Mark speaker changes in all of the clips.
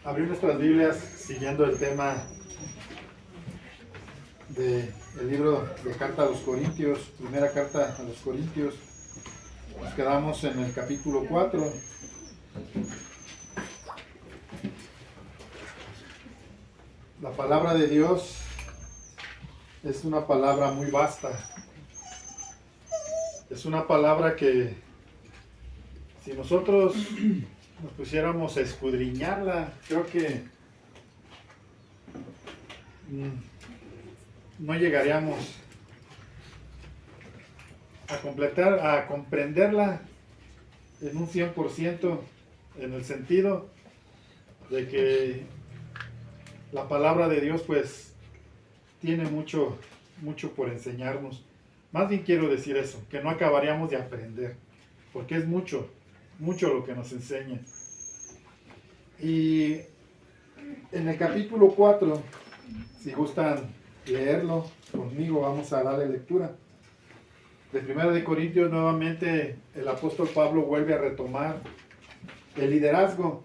Speaker 1: Abrir nuestras Biblias siguiendo el tema del libro de Carta a los Corintios, primera carta a los Corintios. Nos quedamos en el capítulo 4. La palabra de Dios es una palabra muy vasta. Es una palabra que si nosotros nos pusiéramos a escudriñarla, creo que no llegaríamos a comprenderla en un 100%, en el sentido de que la palabra de Dios pues tiene mucho por enseñarnos. Más bien quiero decir eso, que no acabaríamos de aprender, porque es mucho lo que nos enseña. Y en el capítulo 4, si gustan leerlo conmigo, vamos a darle lectura. De 1 de Corintios, nuevamente el apóstol Pablo vuelve a retomar el liderazgo,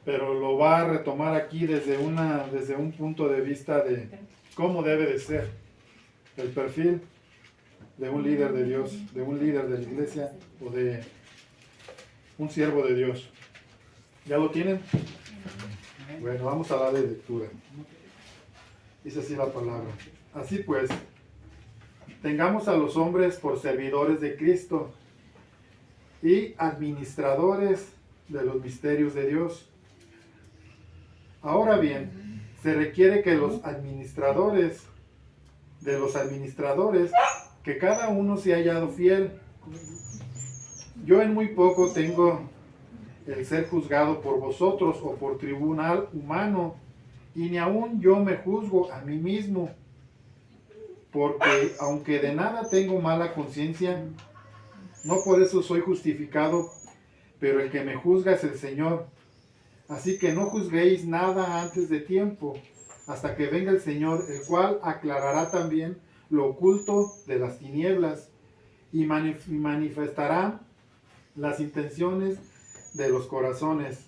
Speaker 1: pero lo va a retomar aquí desde un punto de vista de cómo debe de ser el perfil de un líder de Dios, de un líder de la iglesia o de un siervo de Dios. ¿Ya lo tienen? Bueno, vamos a darle lectura. Dice así la palabra. Así pues, tengamos a los hombres por servidores de Cristo y administradores de los misterios de Dios. Ahora bien, se requiere que los administradores, que cada uno se haya hallado fiel. Yo en muy poco tengo el ser juzgado por vosotros o por tribunal humano, y ni aun yo me juzgo a mí mismo, porque aunque de nada tengo mala conciencia, no por eso soy justificado, pero el que me juzga es el Señor. Así que no juzguéis nada antes de tiempo, hasta que venga el Señor, el cual aclarará también lo oculto de las tinieblas y manifestará las intenciones de los corazones.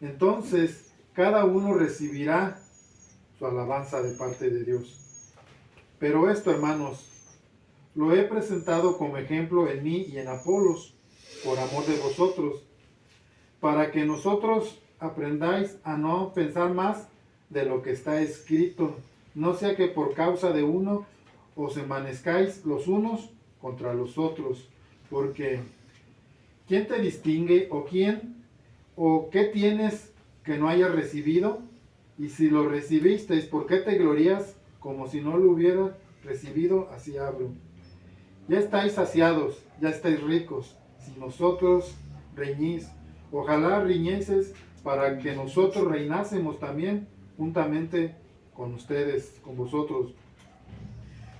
Speaker 1: Entonces cada uno recibirá su alabanza de parte de Dios. Pero esto, hermanos, lo he presentado como ejemplo en mí y en Apolos, por amor de vosotros, para que nosotros aprendáis a no pensar más de lo que está escrito, no sea que por causa de uno os envanezcáis los unos contra los otros, porque ¿quién te distingue o qué tienes que no hayas recibido? Y si lo recibisteis, ¿por qué te glorías como si no lo hubiera recibido? Así hablo. Ya estáis saciados, ya estáis ricos. Si nosotros reñís, ojalá riñeses para que nosotros reinásemos también juntamente con ustedes, con vosotros.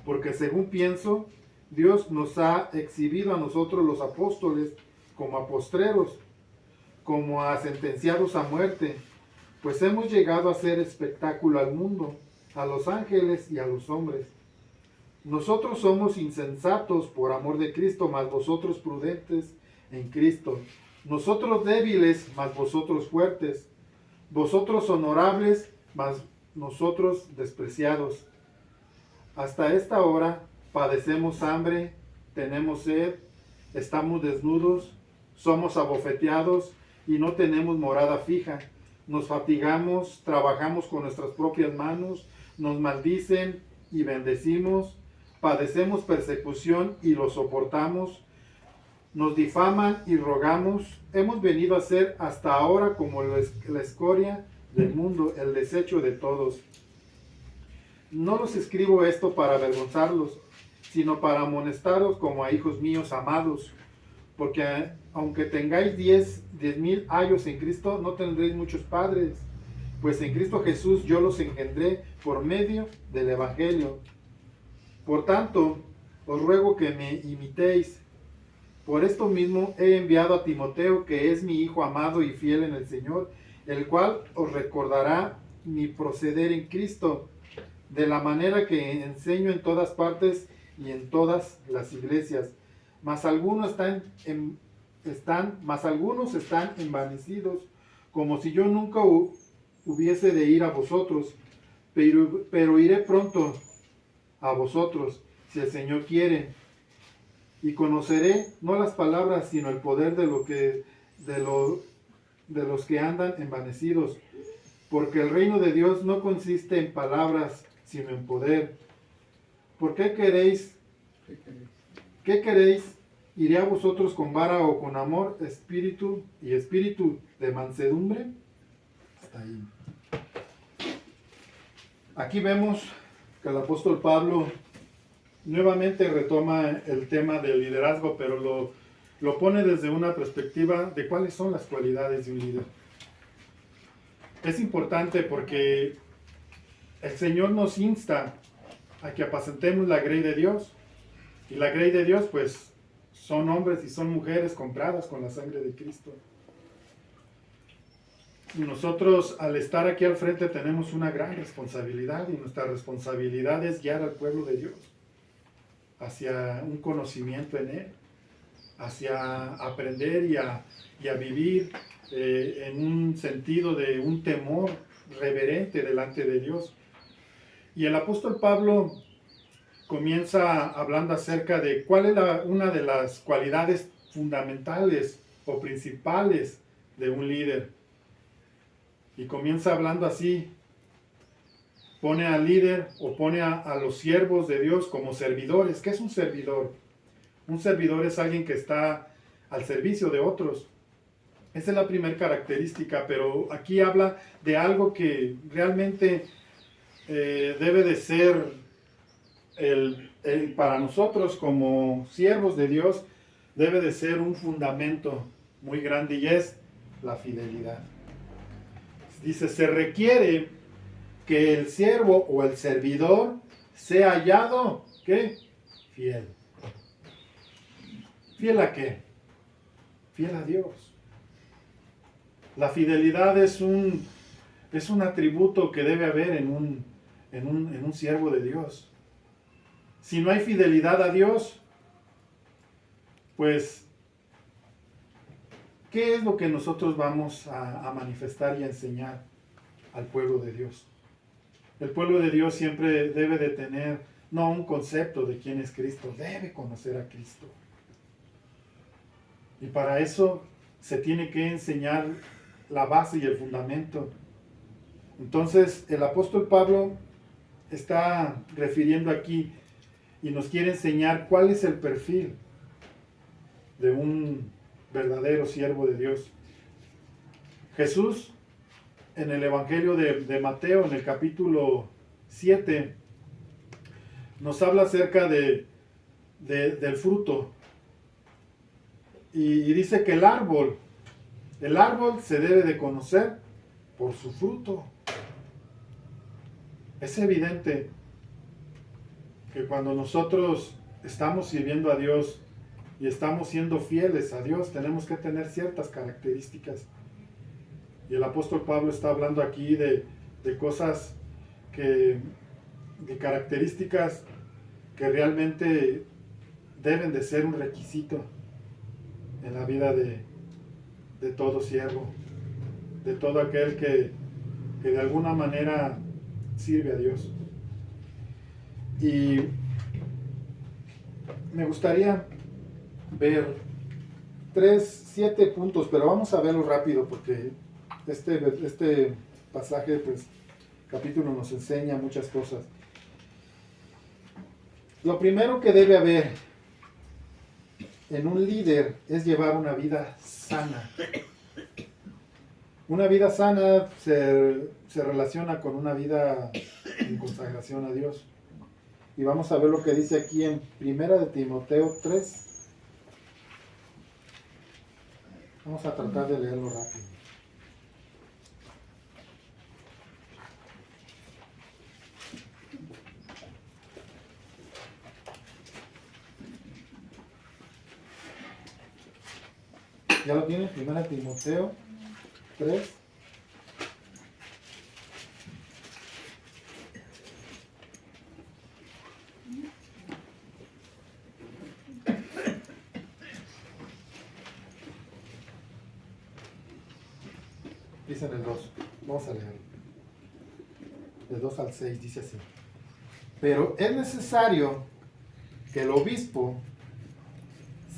Speaker 1: Porque según pienso, Dios nos ha exhibido a nosotros los apóstoles como a postreros, como a sentenciados a muerte, pues hemos llegado a ser espectáculo al mundo, a los ángeles y a los hombres. Nosotros somos insensatos por amor de Cristo, mas vosotros prudentes en Cristo. Nosotros débiles, mas vosotros fuertes. Vosotros honorables, mas nosotros despreciados. Hasta esta hora padecemos hambre, tenemos sed, estamos desnudos, somos abofeteados y no tenemos morada fija. Nos fatigamos, trabajamos con nuestras propias manos, nos maldicen y bendecimos, padecemos persecución y lo soportamos, nos difaman y rogamos. Hemos venido a ser hasta ahora como la escoria del mundo, el desecho de todos. No los escribo esto para avergonzarlos, sino para amonestaros como a hijos míos amados, porque aunque tengáis 10,000 años en Cristo, no tendréis muchos padres, pues en Cristo Jesús yo los engendré por medio del Evangelio. Por tanto, os ruego que me imitéis. Por esto mismo he enviado a Timoteo, que es mi hijo amado y fiel en el Señor, el cual os recordará mi proceder en Cristo, de la manera que enseño en todas partes y en todas las iglesias. Mas algunos están envanecidos, como si yo nunca hubiese de ir a vosotros, pero iré pronto a vosotros, si el Señor quiere, y conoceré no las palabras, sino el poder de los que andan envanecidos, porque el reino de Dios no consiste en palabras, sino en poder. ¿Por qué queréis? ¿Qué queréis? ¿Iré a vosotros con vara o con amor, espíritu de mansedumbre? Hasta ahí. Aquí vemos que el apóstol Pablo nuevamente retoma el tema del liderazgo, pero lo pone desde una perspectiva de cuáles son las cualidades de un líder. Es importante porque el Señor nos insta a que apacentemos la grey de Dios. Y la grey de Dios, pues, son hombres y son mujeres compradas con la sangre de Cristo. Y nosotros, al estar aquí al frente, tenemos una gran responsabilidad, y nuestra responsabilidad es guiar al pueblo de Dios hacia un conocimiento en Él, hacia aprender y a vivir en un sentido de un temor reverente delante de Dios. Y el apóstol Pablo comienza hablando acerca de cuál es una de las cualidades fundamentales o principales de un líder. Y comienza hablando así: pone al líder o pone a los siervos de Dios como servidores. ¿Qué es un servidor? Un servidor es alguien que está al servicio de otros. Esa es la primera característica, pero aquí habla de algo que realmente debe de ser para nosotros como siervos de Dios, debe de ser un fundamento muy grande, y es la fidelidad. Dice, se requiere que el siervo o el servidor sea hallado, ¿qué? Fiel. ¿Fiel a qué? Fiel a Dios. La fidelidad es un atributo que debe haber en un siervo de Dios. Si no hay fidelidad a Dios, pues, ¿qué es lo que nosotros vamos a manifestar y a enseñar al pueblo de Dios? El pueblo de Dios siempre debe de tener, no un concepto de quién es Cristo, debe conocer a Cristo. Y para eso se tiene que enseñar la base y el fundamento. Entonces, el apóstol Pablo está refiriendo aquí y nos quiere enseñar cuál es el perfil de un verdadero siervo de Dios. Jesús, en el Evangelio de Mateo, en el capítulo 7, nos habla acerca del fruto. Y dice que el árbol se debe de conocer por su fruto. Es evidente que cuando nosotros estamos sirviendo a Dios y estamos siendo fieles a Dios, tenemos que tener ciertas características. Y el apóstol Pablo está hablando aquí de cosas de características que realmente deben de ser un requisito en la vida de todo siervo, de todo aquel que de alguna manera sirve a Dios. Y me gustaría ver 7 puntos, pero vamos a verlo rápido porque este pasaje, pues, capítulo nos enseña muchas cosas. Lo primero que debe haber en un líder es llevar una vida sana. Una vida sana se relaciona con una vida en consagración a Dios. Y vamos a ver lo que dice aquí en 1 de Timoteo 3. Vamos a tratar de leerlo rápido. ¿Ya lo tienen? 1 de Timoteo 3. Dice en el 2. Vamos a leerlo. de 2 al 6, dice así. Pero es necesario que el obispo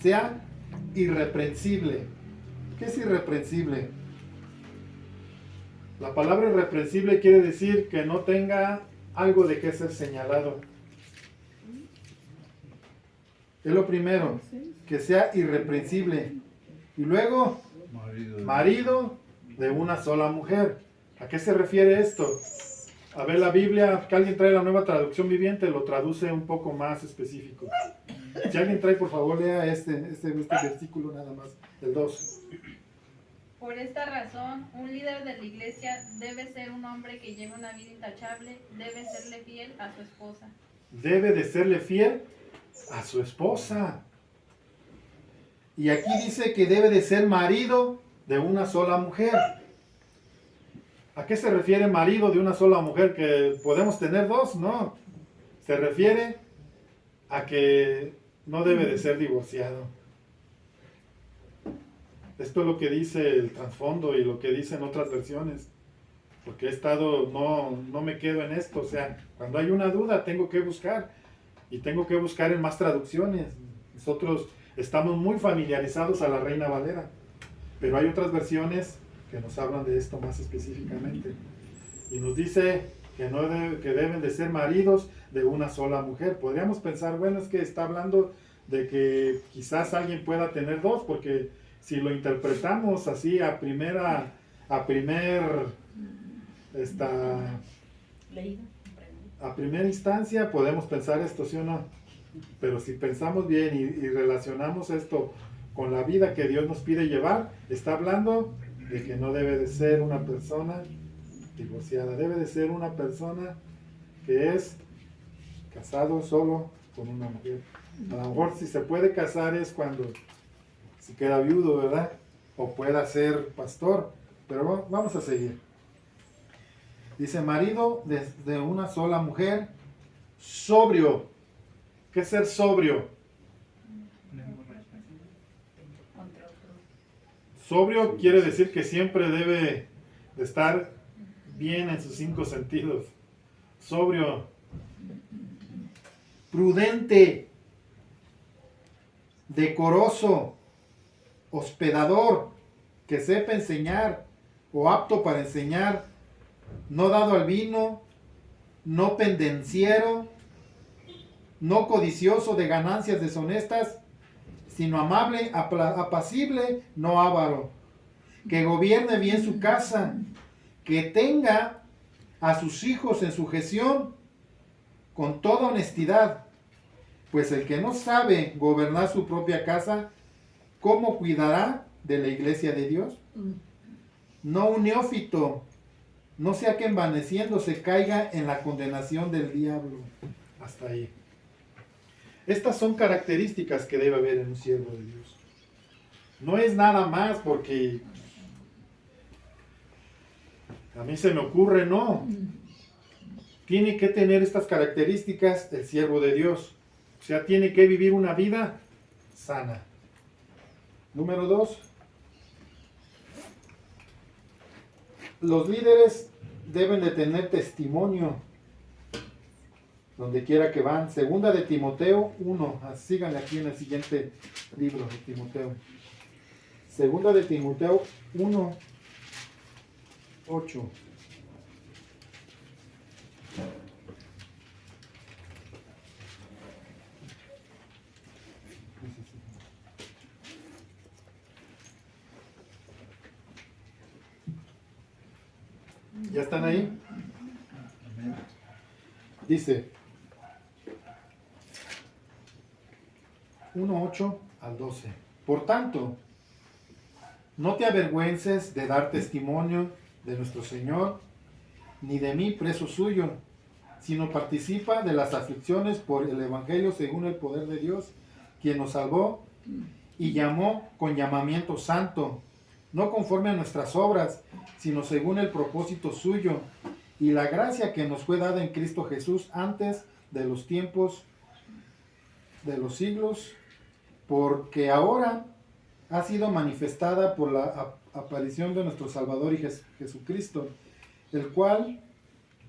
Speaker 1: sea irreprensible. ¿Qué es irreprensible? La palabra irreprensible quiere decir que no tenga algo de qué ser señalado. Es lo primero, que sea irreprensible. Y luego, marido de una sola mujer. ¿A qué se refiere esto? A ver la Biblia, que alguien trae la Nueva Traducción Viviente, lo traduce un poco más específico. Si alguien trae, por favor, lea este versículo nada más, el 2.
Speaker 2: Por esta razón, un líder de la iglesia debe ser un hombre que lleve una vida intachable, debe serle fiel a su esposa.
Speaker 1: Debe de serle fiel a su esposa. Y aquí dice que debe de ser marido de una sola mujer. ¿A qué se refiere marido de una sola mujer? ¿Que podemos tener dos? No. Se refiere a que no debe de ser divorciado. Esto es lo que dice el trasfondo y lo que dicen otras versiones. Porque he estado, no me quedo en esto. O sea, cuando hay una duda tengo que buscar. Y tengo que buscar en más traducciones. Nosotros estamos muy familiarizados a la Reina Valera. Pero hay otras versiones que nos hablan de esto más específicamente. Y nos dice que deben de ser maridos de una sola mujer. Podríamos pensar, bueno, es que está hablando de que quizás alguien pueda tener dos, porque si lo interpretamos así a primer instancia, podemos pensar esto, ¿sí o no? Pero si pensamos bien y relacionamos esto con la vida que Dios nos pide llevar, está hablando de que no debe de ser una persona divorciada, debe de ser una persona que es casado solo con una mujer. A lo mejor si se puede casar es cuando se queda viudo, ¿verdad? O pueda ser pastor, pero vamos a seguir. Dice, marido de una sola mujer, sobrio. ¿Qué es ser sobrio? Sobrio quiere decir que siempre debe de estar bien en sus 5 sentidos. Sobrio. Prudente. Decoroso. Hospedador. Que sepa enseñar o apto para enseñar. No dado al vino. No pendenciero. No codicioso de ganancias deshonestas, sino amable, apacible, no avaro, que gobierne bien su casa, que tenga a sus hijos en sujeción con toda honestidad, pues el que no sabe gobernar su propia casa, ¿cómo cuidará de la iglesia de Dios? No un neófito, no sea que envaneciéndose caiga en la condenación del diablo. Hasta ahí. Estas son características que debe haber en un siervo de Dios. No es nada más porque a mí se me ocurre, no. Tiene que tener estas características el siervo de Dios. O sea, tiene que vivir una vida sana. Número 2. Los líderes deben de tener testimonio donde quiera que van. Segunda de Timoteo 1. Síganle aquí en el siguiente libro de Timoteo. Segunda de Timoteo 1, 8. ¿Ya están ahí? Dice 1:8 al 12. Por tanto, no te avergüences de dar testimonio de nuestro Señor, ni de mí preso suyo, sino participa de las aflicciones por el Evangelio según el poder de Dios, quien nos salvó y llamó con llamamiento santo, no conforme a nuestras obras, sino según el propósito suyo, y la gracia que nos fue dada en Cristo Jesús antes de los tiempos de los siglos, porque ahora ha sido manifestada por la aparición de nuestro Salvador y Jesucristo, el cual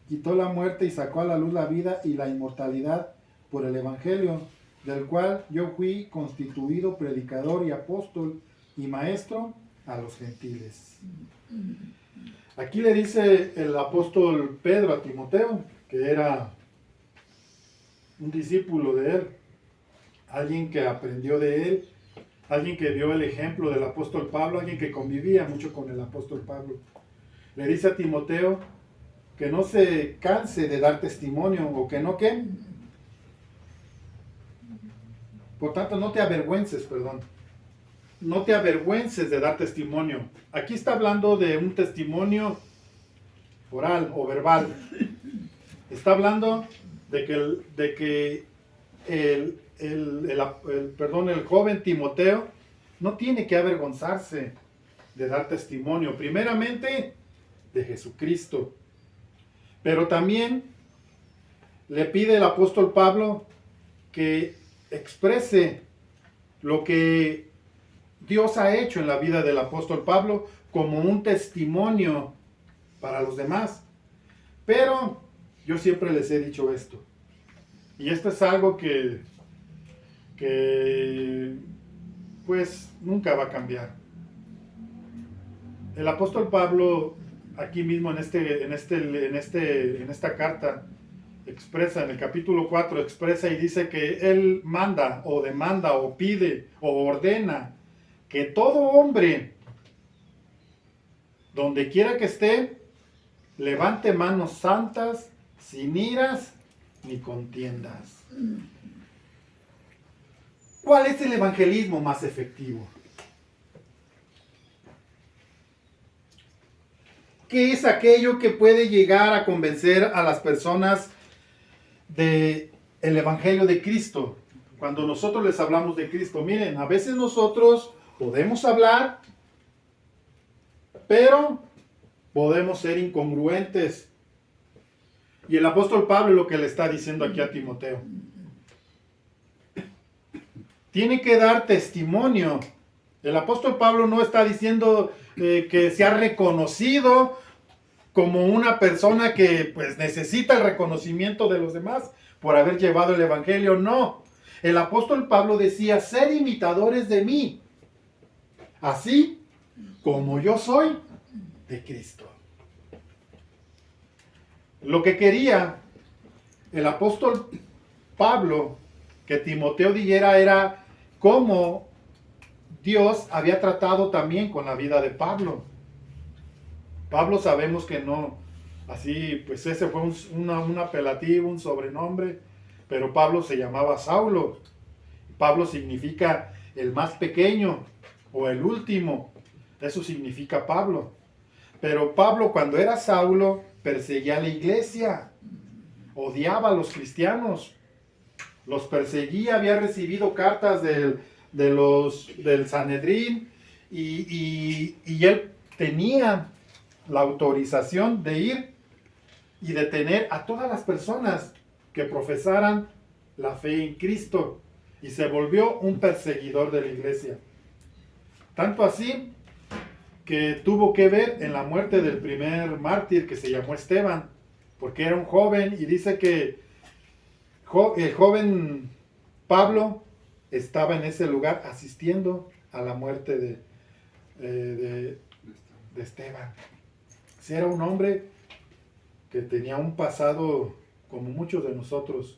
Speaker 1: quitó la muerte y sacó a la luz la vida y la inmortalidad por el Evangelio, del cual yo fui constituido predicador y apóstol y maestro a los gentiles. Aquí le dice el apóstol Pedro a Timoteo, que era un discípulo de él, alguien que aprendió de él, alguien que dio el ejemplo del apóstol Pablo, alguien que convivía mucho con el apóstol Pablo. Le dice a Timoteo que no se canse de dar testimonio, o que no, ¿qué? Por tanto, no te avergüences, perdón. No te avergüences de dar testimonio. Aquí está hablando de un testimonio oral o verbal. Está hablando de que el joven Timoteo no tiene que avergonzarse de dar testimonio, primeramente de Jesucristo, pero también le pide el apóstol Pablo que exprese lo que Dios ha hecho en la vida del apóstol Pablo como un testimonio para los demás. Pero yo siempre les he dicho esto, y esto es algo que pues nunca va a cambiar. El apóstol Pablo aquí mismo en esta carta expresa, en el capítulo 4 expresa y dice que él manda o demanda o pide o ordena que todo hombre, donde quiera que esté, levante manos santas, sin iras ni contiendas. ¿Cuál es el evangelismo más efectivo? ¿Qué es aquello que puede llegar a convencer a las personas del evangelio de Cristo? Cuando nosotros les hablamos de Cristo, miren, a veces nosotros podemos hablar, pero podemos ser incongruentes. Y el apóstol Pablo es lo que le está diciendo aquí a Timoteo. Tiene que dar testimonio. El apóstol Pablo no está diciendo que se ha reconocido como una persona que pues necesita el reconocimiento de los demás por haber llevado el evangelio. No. El apóstol Pablo decía, ser imitadores de mí, así como yo soy de Cristo. Lo que quería el apóstol Pablo que Timoteo dijera era cómo Dios había tratado también con la vida de Pablo. Pablo sabemos que no, así pues ese fue un apelativo, un sobrenombre, pero Pablo se llamaba Saulo. Pablo significa el más pequeño o el último, eso significa Pablo. Pero Pablo cuando era Saulo perseguía a la iglesia, odiaba a los cristianos, los perseguía, había recibido cartas del Sanedrín y él tenía la autorización de ir y detener a todas las personas que profesaran la fe en Cristo, y se volvió un perseguidor de la iglesia. Tanto así que tuvo que ver en la muerte del primer mártir que se llamó Esteban, porque era un joven, y dice que el joven Pablo estaba en ese lugar asistiendo a la muerte de Esteban. Si era un hombre que tenía un pasado como muchos de nosotros,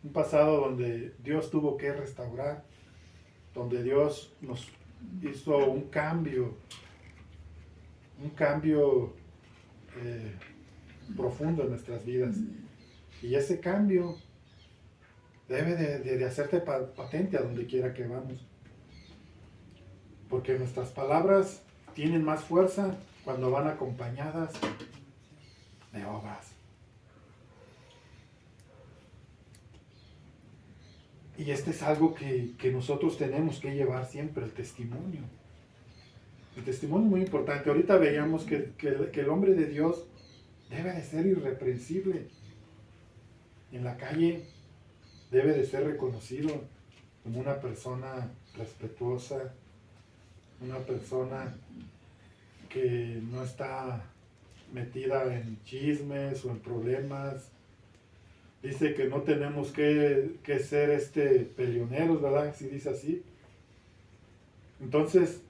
Speaker 1: un pasado donde Dios tuvo que restaurar, donde Dios nos hizo un cambio profundo en nuestras vidas. Y ese cambio debe de hacerte patente a donde quiera que vamos. Porque nuestras palabras tienen más fuerza cuando van acompañadas de obras. Y este es algo que nosotros tenemos que llevar siempre, el testimonio. El testimonio es muy importante. Ahorita veíamos que el hombre de Dios debe de ser irreprensible. En la calle debe de ser reconocido como una persona respetuosa, una persona que no está metida en chismes o en problemas. Dice que no tenemos que ser peleoneros, ¿verdad? Si dice así. Entonces,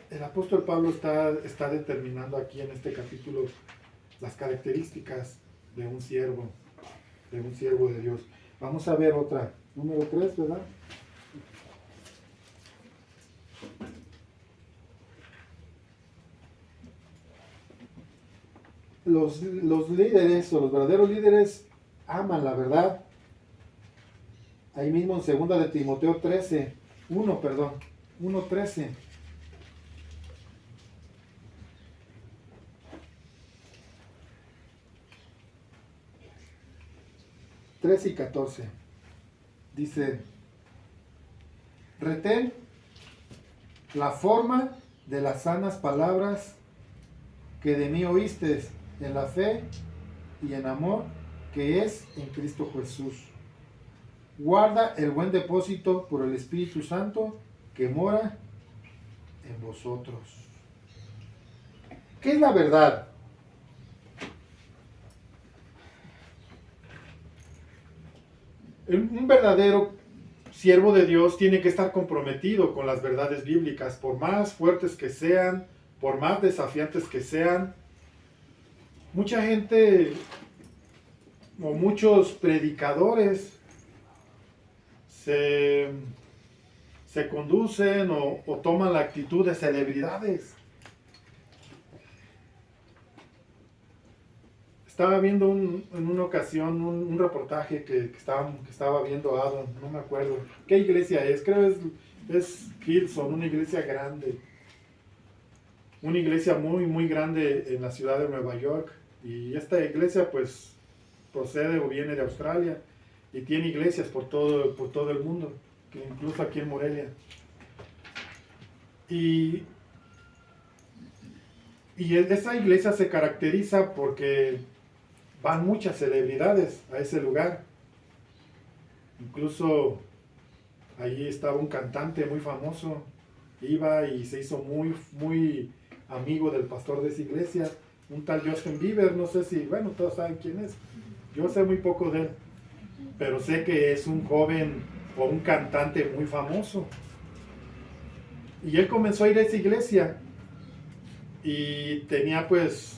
Speaker 1: el apóstol Pablo está determinando aquí en este capítulo las características de un siervo de Dios. Vamos a ver otra, número 3, ¿verdad? Los líderes o los verdaderos líderes aman la verdad. Ahí mismo en 2 de Timoteo 1:13. 13 y 14. Dice, retén la forma de las sanas palabras que de mí oíste en la fe y en amor que es en Cristo Jesús. Guarda el buen depósito por el Espíritu Santo que mora en vosotros. ¿Qué es la verdad? Un verdadero siervo de Dios tiene que estar comprometido con las verdades bíblicas, por más fuertes que sean, por más desafiantes que sean. Mucha gente o muchos predicadores se conducen o toman la actitud de celebridades. Estaba viendo en una ocasión un reportaje que estaba viendo Adam, no me acuerdo qué iglesia es, creo es Hillsong, una iglesia grande, una iglesia muy muy grande en la ciudad de Nueva York, y esta iglesia pues procede o viene de Australia y tiene iglesias por todo el mundo, incluso aquí en Morelia. Y esa iglesia se caracteriza porque van muchas celebridades a ese lugar. Incluso allí estaba un cantante muy famoso, iba y se hizo muy, muy amigo del pastor de esa iglesia, un tal Justin Bieber. No sé si, bueno, todos saben quién es. Yo sé muy poco de él, pero sé que es un joven o un cantante muy famoso. Y él comenzó a ir a esa iglesia y tenía pues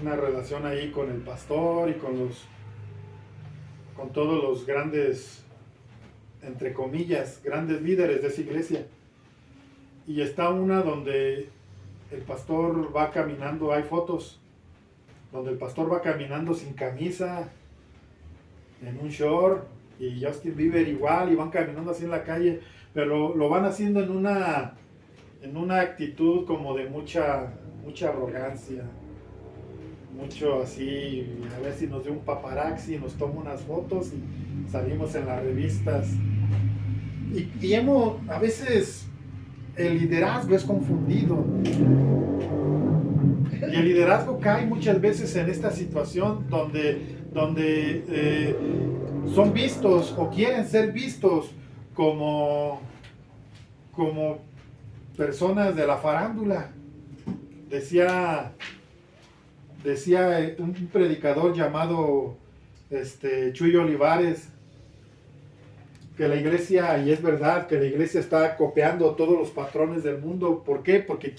Speaker 1: una relación ahí con el pastor y con todos los grandes, entre comillas, grandes líderes de esa iglesia. Y está una donde el pastor va caminando, hay fotos donde el pastor va caminando sin camisa, en un short, y Justin Bieber igual, y van caminando así en la calle, pero lo van haciendo en una actitud como de mucha arrogancia, mucho así, a ver si nos dio un paparazzi, nos toma unas fotos y salimos en las revistas. Y a veces el liderazgo es confundido. Y el liderazgo cae muchas veces en esta situación donde son vistos o quieren ser vistos como personas de la farándula. Decía un predicador llamado Chuy Olivares que la iglesia, y es verdad que la iglesia está copiando todos los patrones del mundo. ¿Por qué? Porque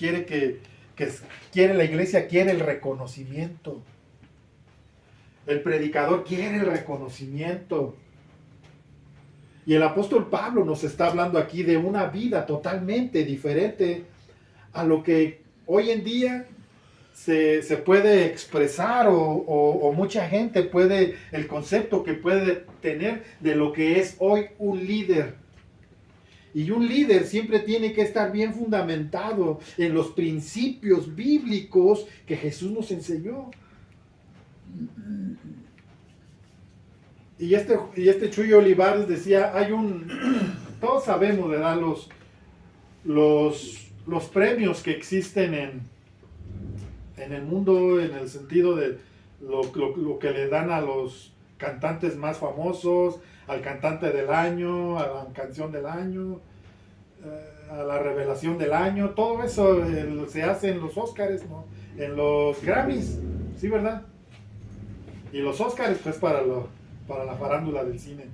Speaker 1: la iglesia quiere el reconocimiento. El predicador quiere el reconocimiento. Y el apóstol Pablo nos está hablando aquí de una vida totalmente diferente a lo que hoy en día se puede expresar o mucha gente puede, el concepto que puede tener de lo que es hoy un líder. Y un líder siempre tiene que estar bien fundamentado en los principios bíblicos que Jesús nos enseñó. Y este Chuy Olivares decía, todos sabemos, ¿verdad? Los premios que existen en el mundo, en el sentido de lo que le dan a los cantantes más famosos, al cantante del año, a la canción del año, a la revelación del año, todo eso se hace en los Óscares, ¿no? En los Grammys, ¿sí, verdad? Y los Óscares, pues para la farándula del cine.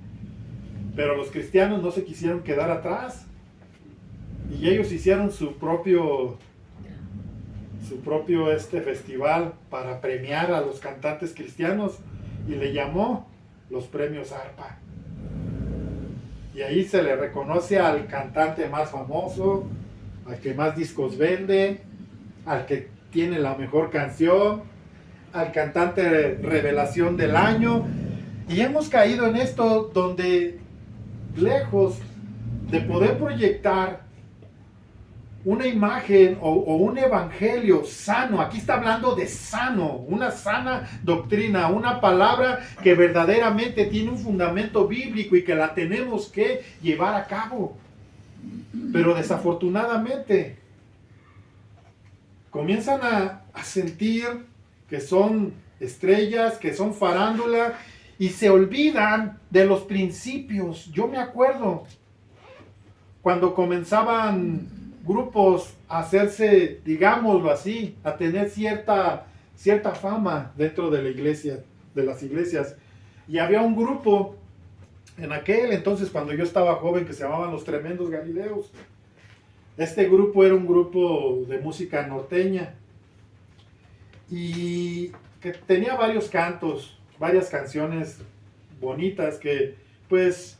Speaker 1: Pero los cristianos no se quisieron quedar atrás. Y ellos hicieron su propio festival para premiar a los cantantes cristianos y le llamó los premios ARPA. Y ahí se le reconoce al cantante más famoso, al que más discos vende, al que tiene la mejor canción, al cantante revelación del año. Y hemos caído en esto donde, lejos de poder proyectar una imagen o un evangelio sano, aquí está hablando de sano, una sana doctrina, una palabra que verdaderamente tiene un fundamento bíblico y que la tenemos que llevar a cabo. Pero desafortunadamente comienzan a sentir que son estrellas, que son farándula, y se olvidan de los principios. Yo me acuerdo cuando comenzaban grupos a hacerse, digámoslo así, a tener cierta fama dentro de la iglesia, de las iglesias. Y había un grupo en aquel entonces, cuando yo estaba joven, que se llamaban Los Tremendos Galileos. Este grupo era un grupo de música norteña y que tenía varios cantos, varias canciones bonitas que pues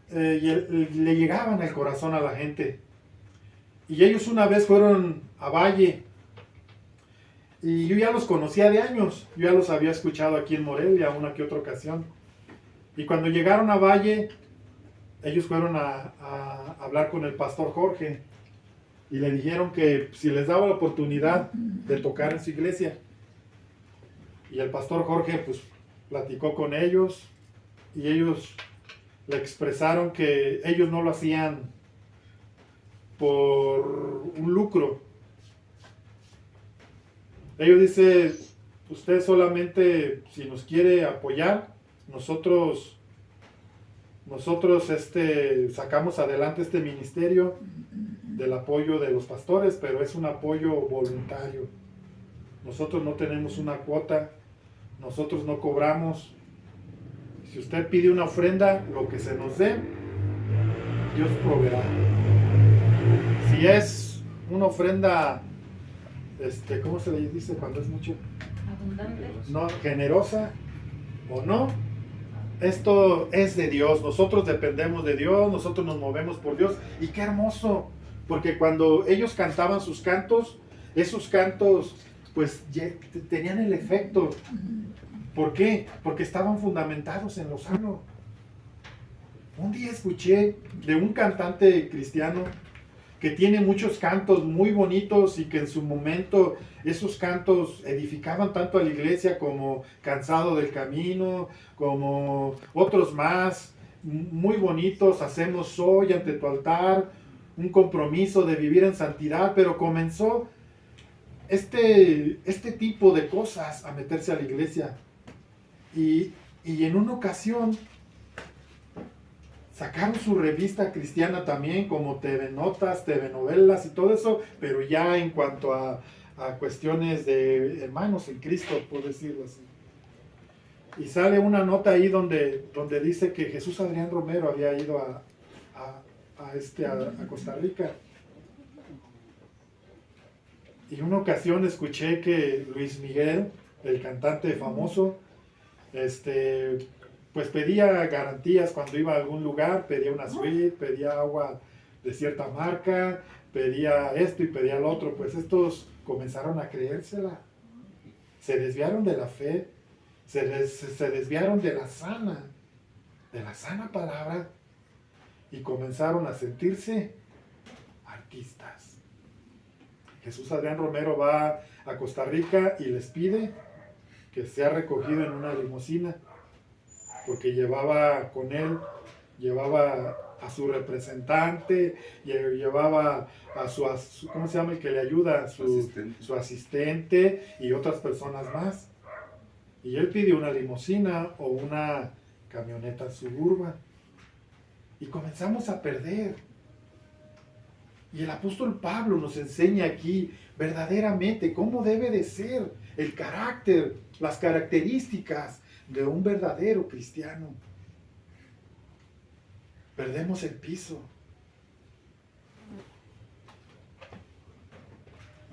Speaker 1: le llegaban al corazón a la gente. Y ellos una vez fueron a Valle y yo ya los conocía de años, yo ya los había escuchado aquí en Morelia una que otra ocasión. Y cuando llegaron a Valle, ellos fueron a hablar con el pastor Jorge y le dijeron que si les daba la oportunidad de tocar en su iglesia. Y el pastor Jorge pues platicó con ellos y ellos le expresaron que ellos no lo hacían por un lucro. Ellos dicen, usted solamente si nos quiere apoyar, nosotros sacamos adelante este ministerio del apoyo de los pastores, pero es un apoyo voluntario. Nosotros no tenemos una cuota, nosotros no cobramos. Si usted pide una ofrenda, lo que se nos dé, Dios proveerá. Si es una ofrenda, ¿cómo se le dice cuando es mucho?
Speaker 2: Abundante.
Speaker 1: No, generosa o no, esto es de Dios. Nosotros dependemos de Dios, nosotros nos movemos por Dios. Y qué hermoso, porque cuando ellos cantaban sus cantos, esos cantos pues tenían el efecto. ¿Por qué? Porque estaban fundamentados en lo sano. Un día escuché de un cantante cristiano que tiene muchos cantos muy bonitos y que en su momento esos cantos edificaban tanto a la iglesia como Cansado del Camino, como otros más muy bonitos, Hacemos hoy ante tu altar, un compromiso de vivir en santidad, pero comenzó este tipo de cosas a meterse a la iglesia. Y en una ocasión sacaron su revista cristiana también, como TV Notas, TV Novelas y todo eso, pero ya en cuanto a cuestiones de hermanos en Cristo, por decirlo así. Y sale una nota ahí donde dice que Jesús Adrián Romero había ido a Costa Rica. Y una ocasión escuché que Luis Miguel, el cantante famoso, pues pedía garantías cuando iba a algún lugar, pedía una suite, pedía agua de cierta marca, pedía esto y pedía lo otro. Pues estos comenzaron a creérsela, se desviaron de la fe, se desviaron de la sana palabra y comenzaron a sentirse artistas. Jesús Adrián Romero va a Costa Rica y les pide que sea recogido en una limusina, porque llevaba con él, llevaba a su representante, llevaba a su ¿cómo se llama el que le ayuda? Su asistente y otras personas más. Y él pidió una limusina o una camioneta Suburban. Y comenzamos a perder Y el apóstol Pablo nos enseña aquí verdaderamente cómo debe de ser el carácter, las características de un verdadero cristiano. Perdemos el piso.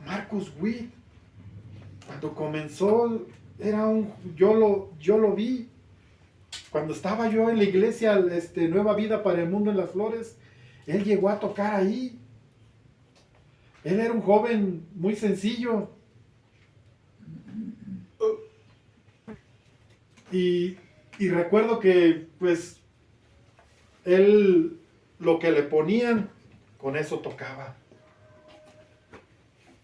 Speaker 1: Marcus Witt, cuando comenzó, yo lo vi. Cuando estaba yo en la iglesia Nueva Vida para el Mundo en las Flores, él llegó a tocar ahí. Él era un joven muy sencillo. Y recuerdo que, pues, él lo que le ponían, con eso tocaba.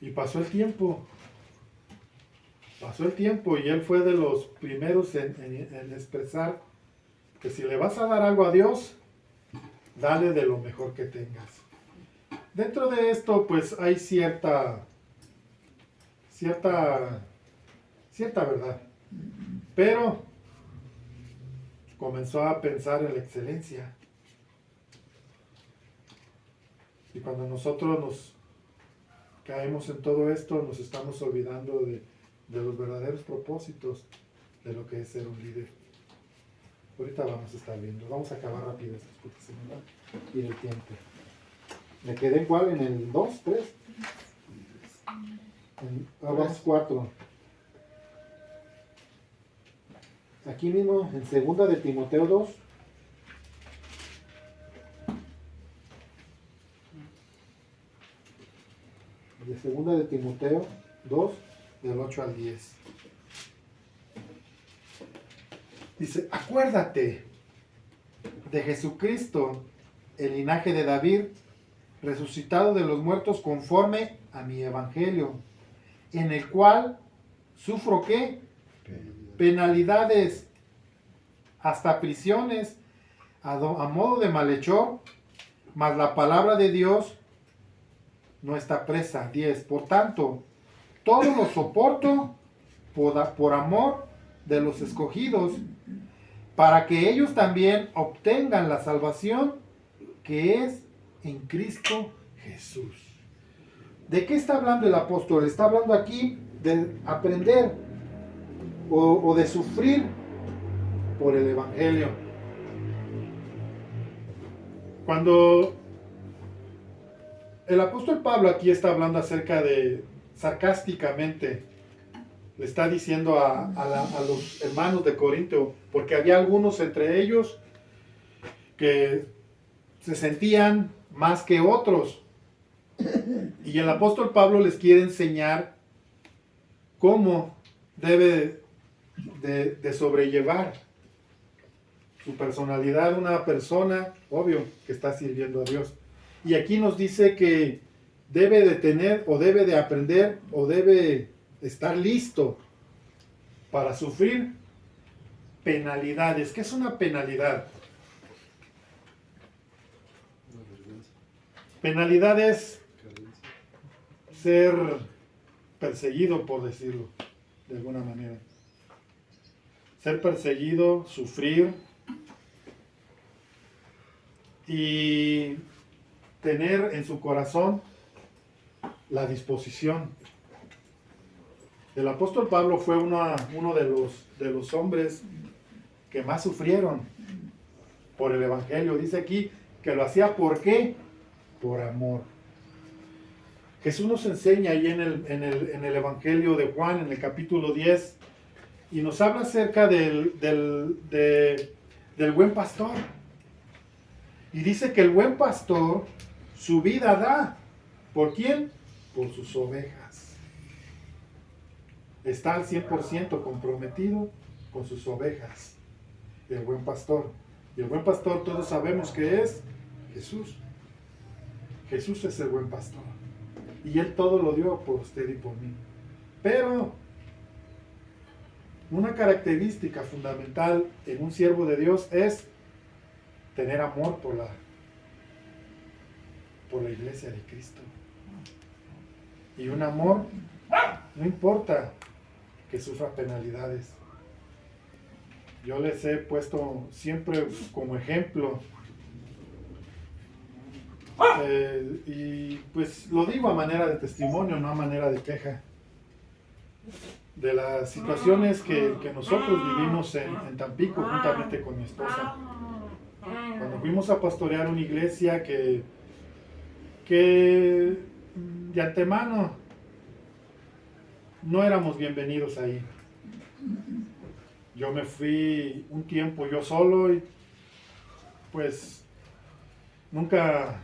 Speaker 1: Y pasó el tiempo. Pasó el tiempo y él fue de los primeros en expresar que si le vas a dar algo a Dios, dale de lo mejor que tengas. Dentro de esto, pues, hay cierta verdad. Pero comenzó a pensar en la excelencia. Y cuando nosotros nos caemos en todo esto, nos estamos olvidando de los verdaderos propósitos de lo que es ser un líder. Ahorita vamos a estar viendo. Vamos a acabar rápido esto porque se me va a ir el tiempo. ¿Me quedé igual en el 2, 3? Vamos 4. Aquí mismo, en 2 de Timoteo 2. De 2 de Timoteo 2, del 8 al 10. Dice, acuérdate de Jesucristo, el linaje de David, resucitado de los muertos conforme a mi evangelio, en el cual sufro ¿qué? Penalidades, hasta prisiones, a modo de malhechor, mas la palabra de Dios no está presa. 10. Por tanto, todo lo soporto por amor de los escogidos, para que ellos también obtengan la salvación que es en Cristo Jesús. ¿De qué está hablando el apóstol? Está hablando aquí de aprender o de sufrir por el evangelio. Cuando el apóstol Pablo aquí está hablando acerca de, sarcásticamente, le está diciendo a los hermanos de Corinto, porque había algunos entre ellos que se sentían más que otros. Y el apóstol Pablo les quiere enseñar cómo debe de sobrellevar su personalidad una persona, obvio, que está sirviendo a Dios. Y aquí nos dice que debe de tener, o debe de aprender, o debe estar listo para sufrir penalidades. ¿Qué es una penalidad? Penalidad es ser perseguido, por decirlo de alguna manera. Ser perseguido, sufrir y tener en su corazón la disposición. El apóstol Pablo fue uno de los hombres que más sufrieron por el evangelio. Dice aquí que lo hacía ¿por qué? Por amor. Jesús nos enseña ahí en el evangelio de Juan, en el capítulo 10, y nos habla acerca del buen pastor. Y dice que el buen pastor su vida da. ¿Por quién? Por sus ovejas. Está al 100% comprometido con sus ovejas. El buen pastor. Y el buen pastor todos sabemos que es Jesús. Jesús es el buen pastor. Y Él todo lo dio por usted y por mí. Pero una característica fundamental en un siervo de Dios es tener amor por la iglesia de Cristo. Y un amor, no importa que sufra penalidades. Yo les he puesto siempre como ejemplo Y pues lo digo a manera de testimonio, no a manera de queja, de las situaciones que nosotros vivimos en Tampico juntamente con mi esposa. Cuando fuimos a pastorear una iglesia que de antemano no éramos bienvenidos ahí. Yo me fui un tiempo yo solo y pues nunca,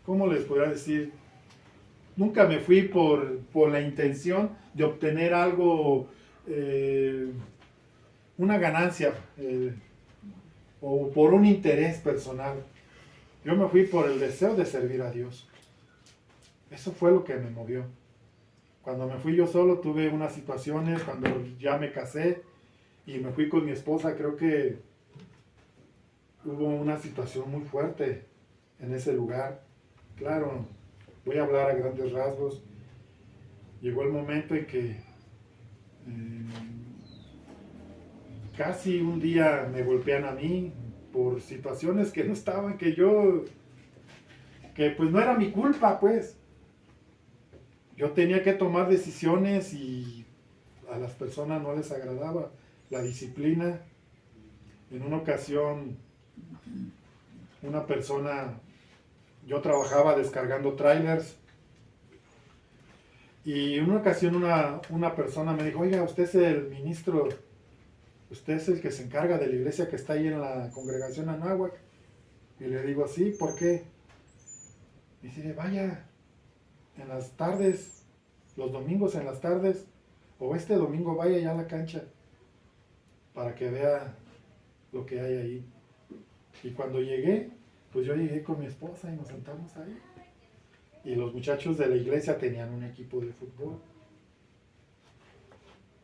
Speaker 1: ¿cómo les podría decir? Nunca me fui por la intención de obtener algo, una ganancia o por un interés personal. Yo me fui por el deseo de servir a Dios. Eso fue lo que me movió. Cuando me fui yo solo tuve unas situaciones, cuando ya me casé y me fui con mi esposa, creo que hubo una situación muy fuerte en ese lugar. Claro, voy a hablar a grandes rasgos. Llegó el momento en que casi un día me golpean a mí por situaciones que no estaban, que pues no era mi culpa, pues. Yo tenía que tomar decisiones y a las personas no les agradaba la disciplina. En una ocasión, una persona, yo trabajaba descargando trailers y en una ocasión una persona me dijo, oiga, usted es el ministro, usted es el que se encarga de la iglesia que está ahí en la congregación Anáhuac. Y le digo, sí, ¿por qué? Dice, vaya, en las tardes, los domingos en las tardes, o este domingo vaya ya a la cancha para que vea lo que hay ahí. Y cuando llegué, pues yo llegué con mi esposa y nos sentamos ahí. Y los muchachos de la iglesia tenían un equipo de fútbol.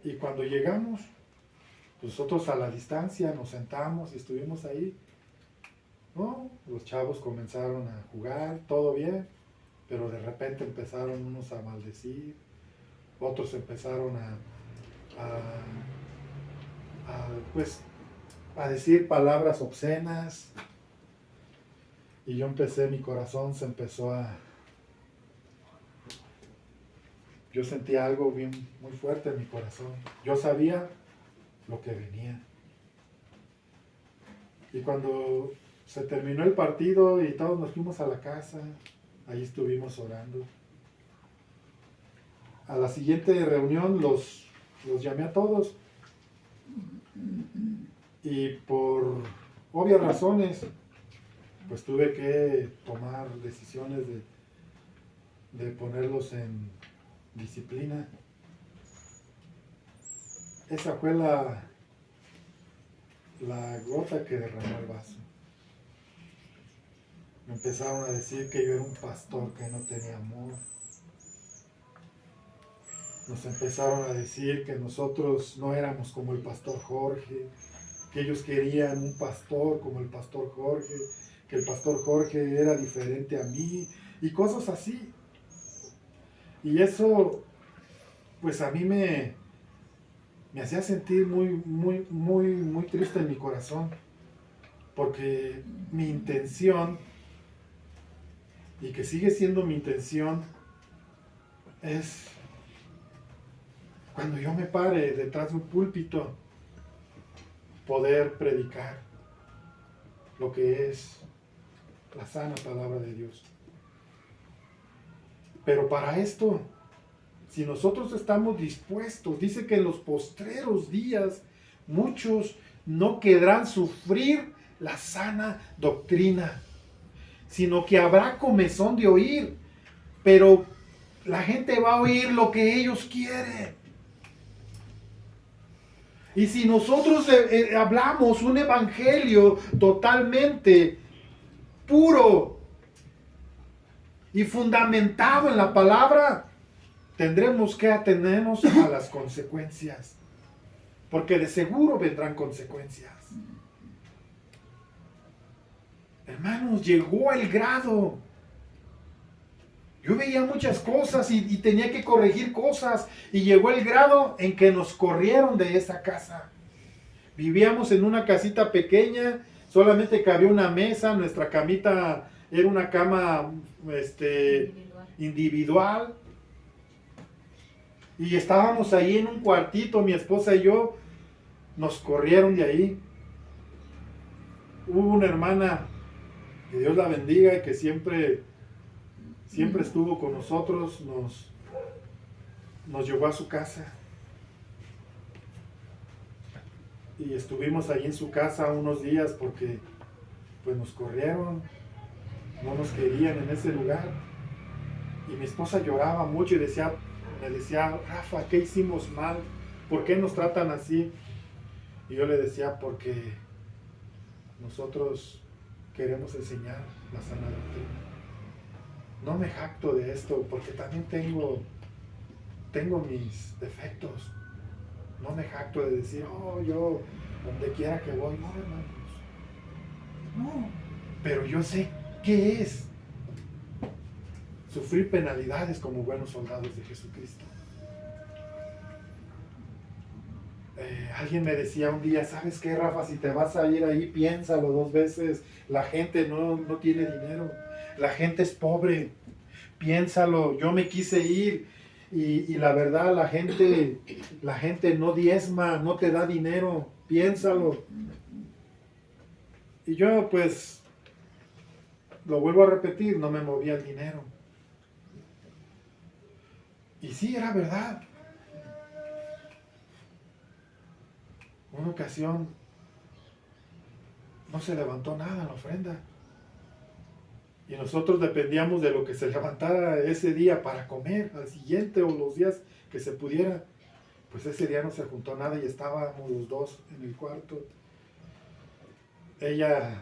Speaker 1: Y cuando llegamos, nosotros a la distancia nos sentamos y estuvimos ahí. No, los chavos comenzaron a jugar, todo bien, pero de repente empezaron unos a maldecir, otros empezaron a decir palabras obscenas. Y yo mi corazón se empezó yo sentía algo muy fuerte en mi corazón. Yo sabía lo que venía. Y cuando se terminó el partido y todos nos fuimos a la casa, ahí estuvimos orando. A la siguiente reunión los llamé a todos. Y por obvias razones, pues tuve que tomar decisiones de ponerlos en disciplina. Esa fue la gota que derramó el vaso. Me empezaron a decir que yo era un pastor que no tenía amor. Nos empezaron a decir que nosotros no éramos como el pastor Jorge, que ellos querían un pastor como el pastor Jorge, que el pastor Jorge era diferente a mí y cosas así. Y eso, pues a mí me hacía sentir muy triste en mi corazón, porque mi intención, y que sigue siendo mi intención, es cuando yo me pare detrás de un púlpito, poder predicar lo que es la sana palabra de Dios. Pero para esto, si nosotros estamos dispuestos, dice que en los postreros días muchos no querrán sufrir la sana doctrina, sino que habrá comezón de oír, pero la gente va a oír lo que ellos quieren. Y si nosotros hablamos un evangelio totalmente puro y fundamentado en la palabra, tendremos que atenernos a las consecuencias, porque de seguro vendrán consecuencias. Hermanos, llegó el grado. Yo veía muchas cosas y tenía que corregir cosas, y llegó el grado en que nos corrieron de esa casa. Vivíamos en una casita pequeña, solamente cabía una mesa, nuestra camita era una cama individual. Y estábamos ahí en un cuartito, mi esposa y yo, nos corrieron de ahí. Hubo una hermana, que Dios la bendiga y que siempre estuvo con nosotros, nos llevó a su casa. Y estuvimos ahí en su casa unos días porque pues nos corrieron, no nos querían en ese lugar. Y mi esposa lloraba mucho y me decía, Rafa, ¿qué hicimos mal? ¿Por qué nos tratan así? Y yo le decía, porque nosotros queremos enseñar la sana doctrina. No me jacto de esto, porque también tengo mis defectos. No me jacto de decir, yo donde quiera que voy. No, hermanos. No. Pero yo sé qué es sufrir penalidades como buenos soldados de Jesucristo. Alguien me decía un día, ¿sabes qué, Rafa? Si te vas a ir ahí, piénsalo 2 veces. La gente no tiene dinero. La gente es pobre. Piénsalo. Yo me quise ir y la verdad la gente no diezma, no te da dinero. Piénsalo. Y yo pues lo vuelvo a repetir, no me movía el dinero. Y sí, era verdad. Una ocasión no se levantó nada en la ofrenda. Y nosotros dependíamos de lo que se levantara ese día para comer al siguiente o los días que se pudiera. Pues ese día no se juntó nada y estábamos los 2 en el cuarto. Ella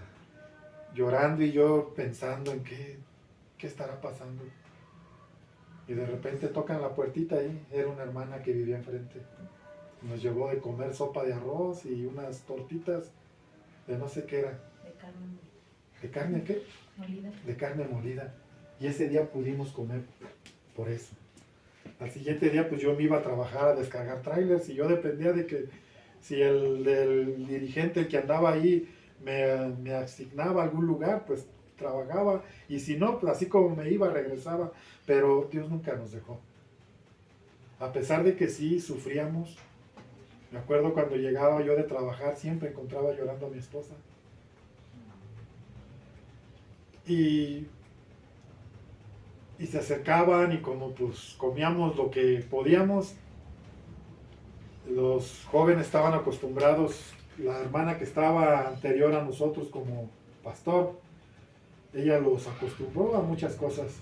Speaker 1: llorando y yo pensando en qué estará pasando. Y de repente tocan la puertita ahí. Era una hermana que vivía enfrente. Nos llevó de comer sopa de arroz y unas tortitas de no sé qué era.
Speaker 3: De carne.
Speaker 1: ¿De carne qué?
Speaker 3: Molida.
Speaker 1: De carne molida. Y ese día pudimos comer por eso. Al siguiente día pues yo me iba a trabajar a descargar trailers y yo dependía de que si el dirigente, el que andaba ahí, me asignaba algún lugar, pues trabajaba. Y si no, pues así como me iba, regresaba. Pero Dios nunca nos dejó. A pesar de que sí sufríamos. Me acuerdo cuando llegaba yo de trabajar, siempre encontraba llorando a mi esposa. Y se acercaban y como pues comíamos lo que podíamos, los jóvenes estaban acostumbrados, la hermana que estaba anterior a nosotros como pastor, ella los acostumbró a muchas cosas.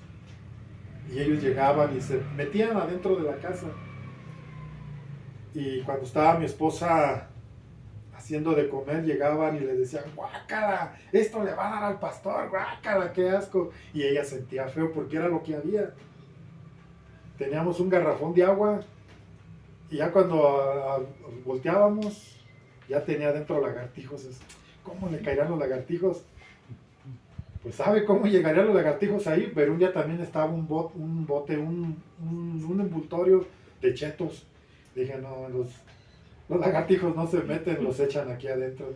Speaker 1: Y ellos llegaban y se metían adentro de la casa. Y cuando estaba mi esposa haciendo de comer, llegaban y le decían, guácala, esto le va a dar al pastor, guácala, qué asco. Y ella sentía feo porque era lo que había. Teníamos un garrafón de agua y ya cuando volteábamos, ya tenía dentro lagartijos. ¿Cómo le caerán los lagartijos? Pues sabe cómo llegarían los lagartijos ahí, pero un día también estaba un envoltorio de chetos. Dije, no, los lagartijos no se meten, los echan aquí adentro.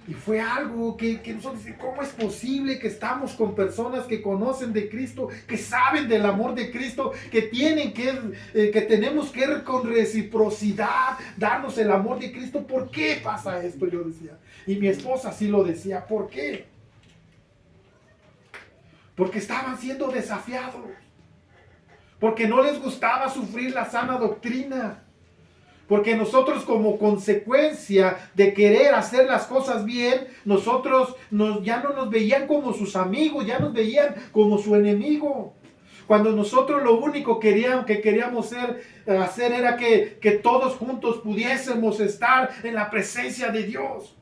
Speaker 1: Y fue algo que nosotros decimos, ¿cómo es posible que estamos con personas que conocen de Cristo, que saben del amor de Cristo, que tenemos que con reciprocidad darnos el amor de Cristo? ¿Por qué pasa esto? Yo decía. Y mi esposa sí lo decía, ¿por qué? Porque estaban siendo desafiados. Porque no les gustaba sufrir la sana doctrina. Porque nosotros como consecuencia de querer hacer las cosas bien, nosotros ya no nos veían como sus amigos, ya nos veían como su enemigo. Cuando nosotros lo único que queríamos hacer era que todos juntos pudiésemos estar en la presencia de Dios.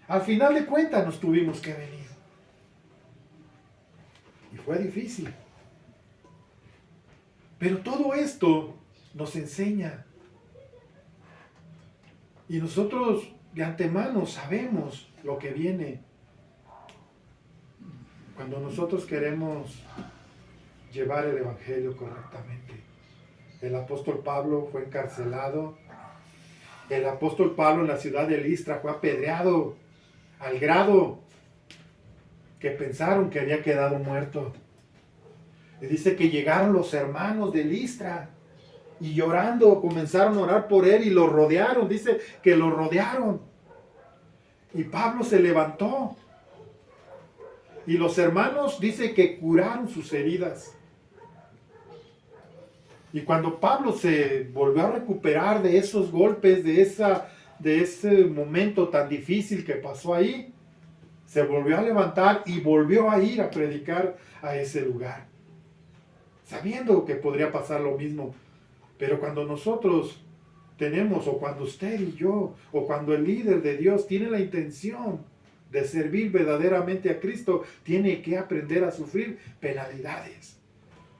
Speaker 1: Al final de cuentas nos tuvimos que venir. Y fue difícil. Pero todo esto nos enseña. Y nosotros de antemano sabemos lo que viene. Cuando nosotros queremos llevar el evangelio correctamente. El apóstol Pablo fue encarcelado. El apóstol Pablo en la ciudad de Listra fue apedreado al grado que pensaron que había quedado muerto. Y dice que llegaron los hermanos de Listra y llorando comenzaron a orar por él y lo rodearon. Dice que lo rodearon. Y Pablo se levantó. Y los hermanos dice que curaron sus heridas. Y cuando Pablo se volvió a recuperar de esos golpes, de ese momento tan difícil que pasó ahí, se volvió a levantar y volvió a ir a predicar a ese lugar, sabiendo que podría pasar lo mismo. Pero cuando nosotros tenemos, o cuando usted y yo, o cuando el líder de Dios tiene la intención de servir verdaderamente a Cristo, tiene que aprender a sufrir penalidades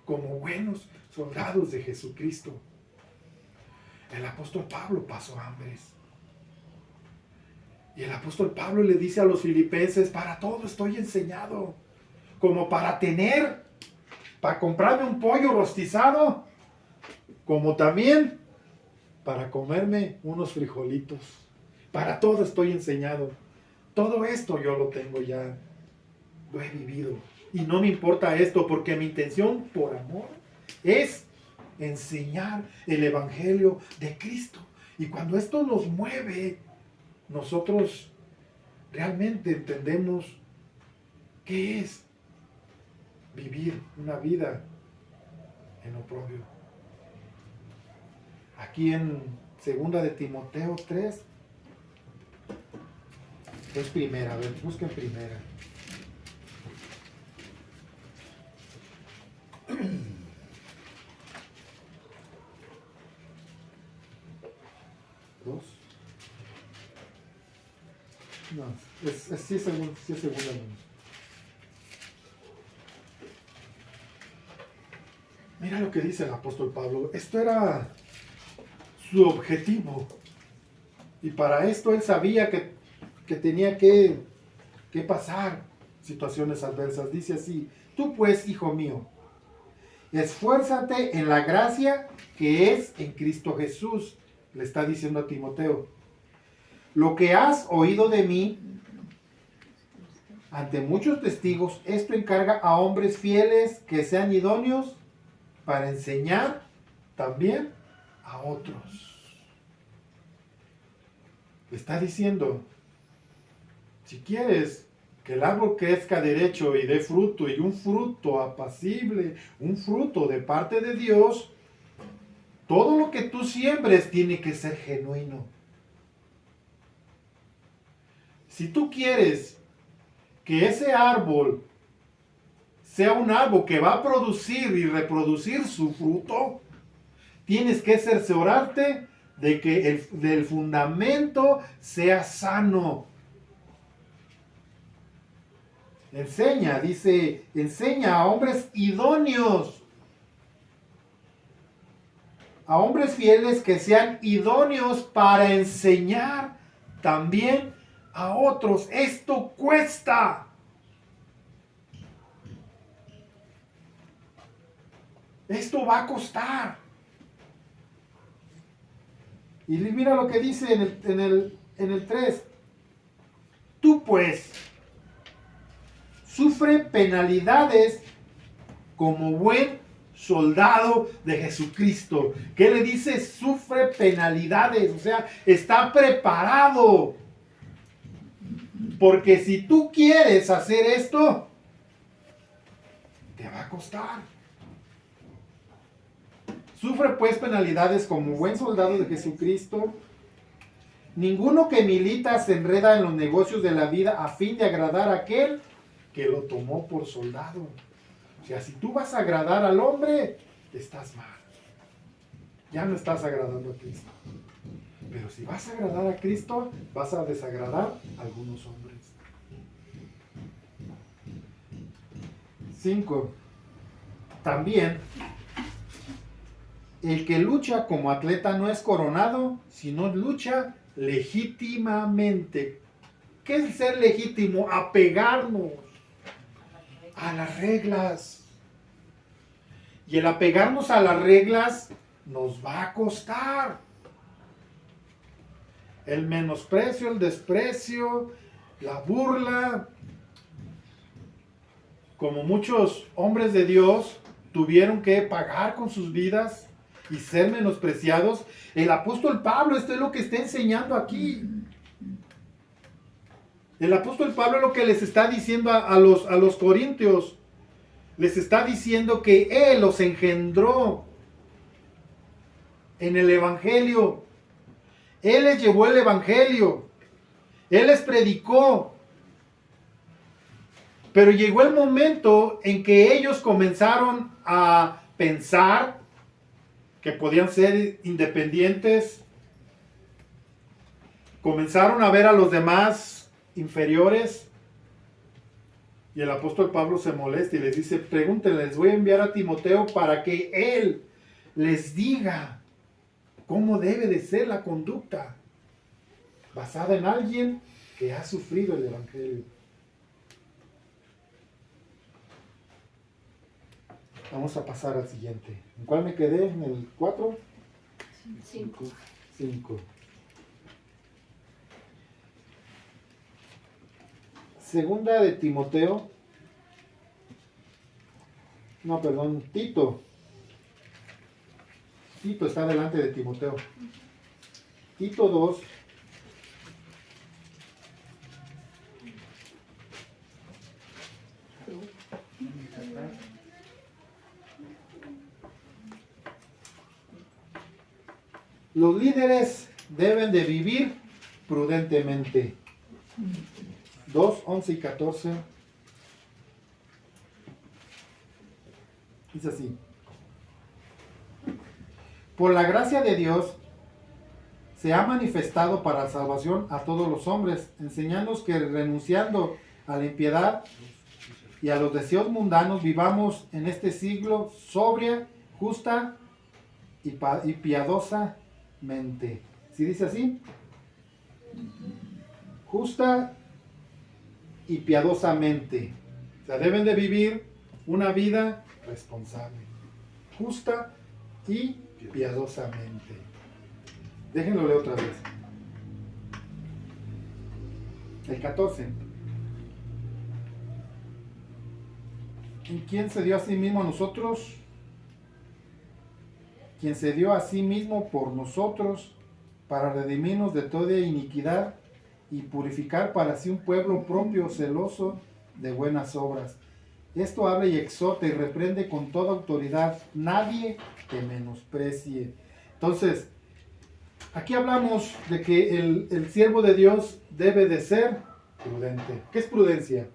Speaker 1: como buenos soldados de Jesucristo. El apóstol Pablo pasó hambres. Y el apóstol Pablo le dice a los filipenses: para todo estoy enseñado, como para comprarme un pollo rostizado, como también para comerme unos frijolitos. Para todo estoy enseñado. Todo esto yo lo tengo ya, lo he vivido. Y no me importa esto, porque mi intención por amor es enseñar el evangelio de Cristo. Y cuando esto nos mueve, nosotros realmente entendemos qué es vivir una vida en oprobio. Aquí en 2 de Timoteo 3, es primera, a ver, busquen primera. ¿Dos? No, sí es segunda. Mira lo que dice el apóstol Pablo. Esto era su objetivo. Y para esto él sabía que tenía que pasar situaciones adversas. Dice así: tú pues, hijo mío, esfuérzate en la gracia que es en Cristo Jesús. Le está diciendo a Timoteo: lo que has oído de mí ante muchos testigos, esto encarga a hombres fieles que sean idóneos para enseñar también a otros. Le está diciendo: si quieres que el árbol crezca derecho y dé fruto, y un fruto apacible, un fruto de parte de Dios, todo lo que tú siembres tiene que ser genuino. Si tú quieres que ese árbol sea un árbol que va a producir y reproducir su fruto, tienes que cerciorarte de que el fundamento sea sano. Enseña a hombres idóneos, a hombres fieles que sean idóneos para enseñar también a otros. Esto cuesta. Esto va a costar. Y mira lo que dice en el 3. Tú pues sufre penalidades como buen soldado de Jesucristo. ¿Qué le dice? Sufre penalidades, o sea, está preparado. Porque si tú quieres hacer esto, te va a costar. Sufre pues penalidades como buen soldado de Jesucristo. Ninguno que milita se enreda en los negocios de la vida a fin de agradar a aquel que lo tomó por soldado. O sea, si tú vas a agradar al hombre, estás mal. Ya no estás agradando a Cristo. Pero si vas a agradar a Cristo, vas a desagradar a algunos hombres. 5. También, el que lucha como atleta no es coronado, sino lucha legítimamente. ¿Qué es ser legítimo? Apegarnos a las reglas. Y el apegarnos a las reglas nos va a costar. El menosprecio, el desprecio, la burla, como muchos hombres de Dios tuvieron que pagar con sus vidas y ser menospreciados, el apóstol Pablo, esto es lo que está enseñando aquí. El apóstol Pablo es lo que les está diciendo a los corintios. Les está diciendo que Él los engendró en el Evangelio. Él les llevó el Evangelio. Él les predicó. Pero llegó el momento en que ellos comenzaron a pensar que podían ser independientes. Comenzaron a ver a los demás inferiores. Y el apóstol Pablo se molesta y les dice, pregúntenle, les voy a enviar a Timoteo para que él les diga cómo debe de ser la conducta basada en alguien que ha sufrido el Evangelio. Vamos a pasar al siguiente. ¿En cuál me quedé? ¿En el 4? 5. Segunda de Timoteo. No, perdón, Tito. Tito está delante de Timoteo. Tito 2. Los líderes deben de vivir prudentemente. 2, 11 y 14. Dice así. Por la gracia de Dios se ha manifestado para salvación a todos los hombres, enseñándonos que renunciando a la impiedad y a los deseos mundanos vivamos en este siglo sobria, justa y piadosamente. ¿Sí dice así? Justa y piadosamente. O sea, deben de vivir una vida responsable, justa y piadosamente. Déjenlo leer otra vez. El 14. ¿En quién se dio a sí mismo a nosotros? Quien se dio a sí mismo por nosotros para redimirnos de toda iniquidad y purificar para sí un pueblo propio celoso de buenas obras. Esto habla y exhorta y reprende con toda autoridad. Nadie te menosprecie. Entonces, aquí hablamos de que el siervo de Dios debe de ser prudente. ¿Qué es prudencia?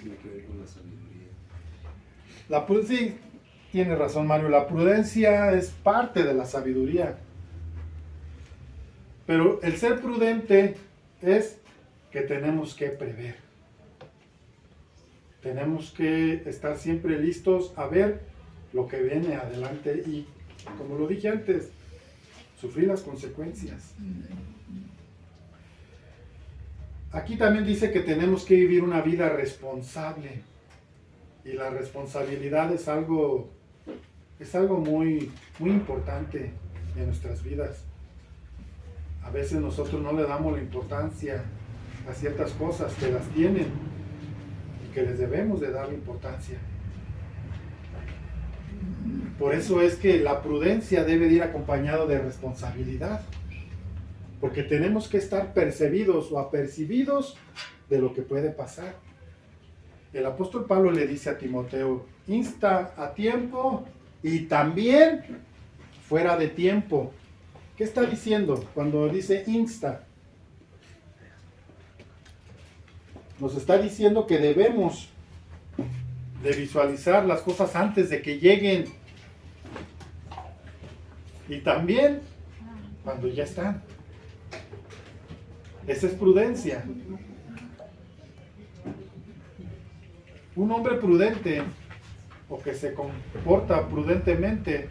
Speaker 3: Tiene que ver con la sabiduría.
Speaker 1: Sí, tiene razón Mario, la prudencia es parte de la sabiduría. Pero el ser prudente es que tenemos que prever. Tenemos que estar siempre listos a ver lo que viene adelante y, como lo dije antes, sufrir las consecuencias. Aquí también dice que tenemos que vivir una vida responsable. Y la responsabilidad es algo muy, muy importante en nuestras vidas. A veces nosotros no le damos la importancia a ciertas cosas que las tienen y que les debemos de dar la importancia. Por eso es que la prudencia debe de ir acompañado de responsabilidad. Porque tenemos que estar percibidos o apercibidos de lo que puede pasar. El apóstol Pablo le dice a Timoteo, insta a tiempo y también fuera de tiempo. ¿Qué está diciendo cuando dice insta? Nos está diciendo que debemos de visualizar las cosas antes de que lleguen. Y también cuando ya están. Esa es prudencia. Un hombre prudente o que se comporta prudentemente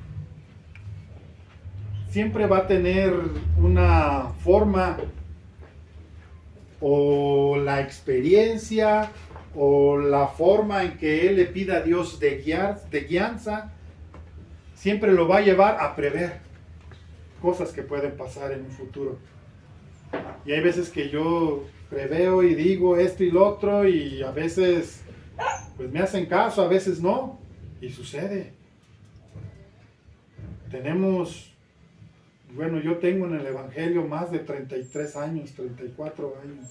Speaker 1: siempre va a tener una forma o la experiencia o la forma en que él le pida a Dios de guianza siempre lo va a llevar a prever cosas que pueden pasar en un futuro. Y hay veces que yo preveo y digo esto y lo otro, y a veces pues me hacen caso, a veces no, y sucede. Yo tengo en el Evangelio más de 33 años, 34 años,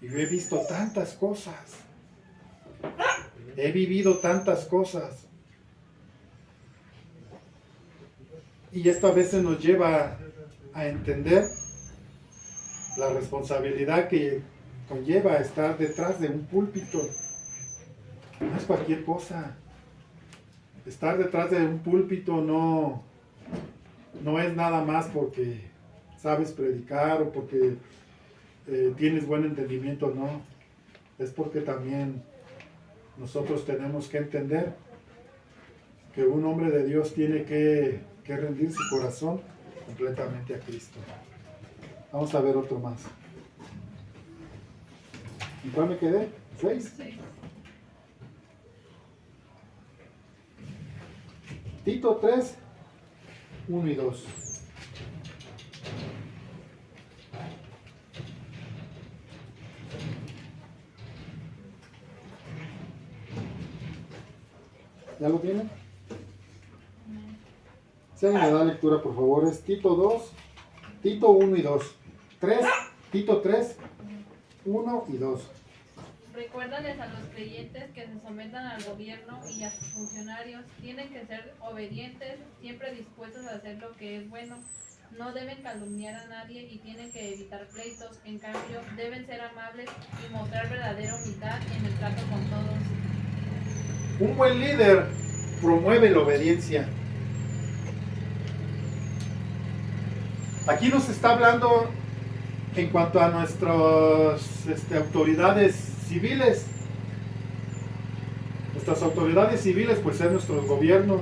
Speaker 1: y yo he visto tantas cosas, he vivido tantas cosas, y esto a veces nos lleva a entender la responsabilidad que conlleva estar detrás de un púlpito. No es cualquier cosa. Estar detrás de un púlpito no es nada más porque sabes predicar o porque tienes buen entendimiento, no. Es porque también nosotros tenemos que entender que un hombre de Dios tiene que rendir su corazón completamente a Cristo. Vamos a ver otro más. ¿En cuál me quedé? ¿6?
Speaker 2: Sí.
Speaker 1: Tito 3, 1 y 2. ¿Ya lo tienen? Si alguien me da lectura, por favor, es Tito 2, Tito 1 y 2. Tito 3, 1 y 2.
Speaker 2: Recuérdales a los creyentes que se sometan al gobierno y a sus funcionarios. Tienen que ser obedientes, siempre dispuestos a hacer lo que es bueno. No deben calumniar a nadie y tienen que evitar pleitos. En cambio, deben ser amables y mostrar verdadera humildad en el trato con todos.
Speaker 1: Un buen líder promueve la obediencia. Aquí nos está hablando en cuanto a nuestras autoridades civiles. Nuestras autoridades civiles, pues es nuestro gobierno.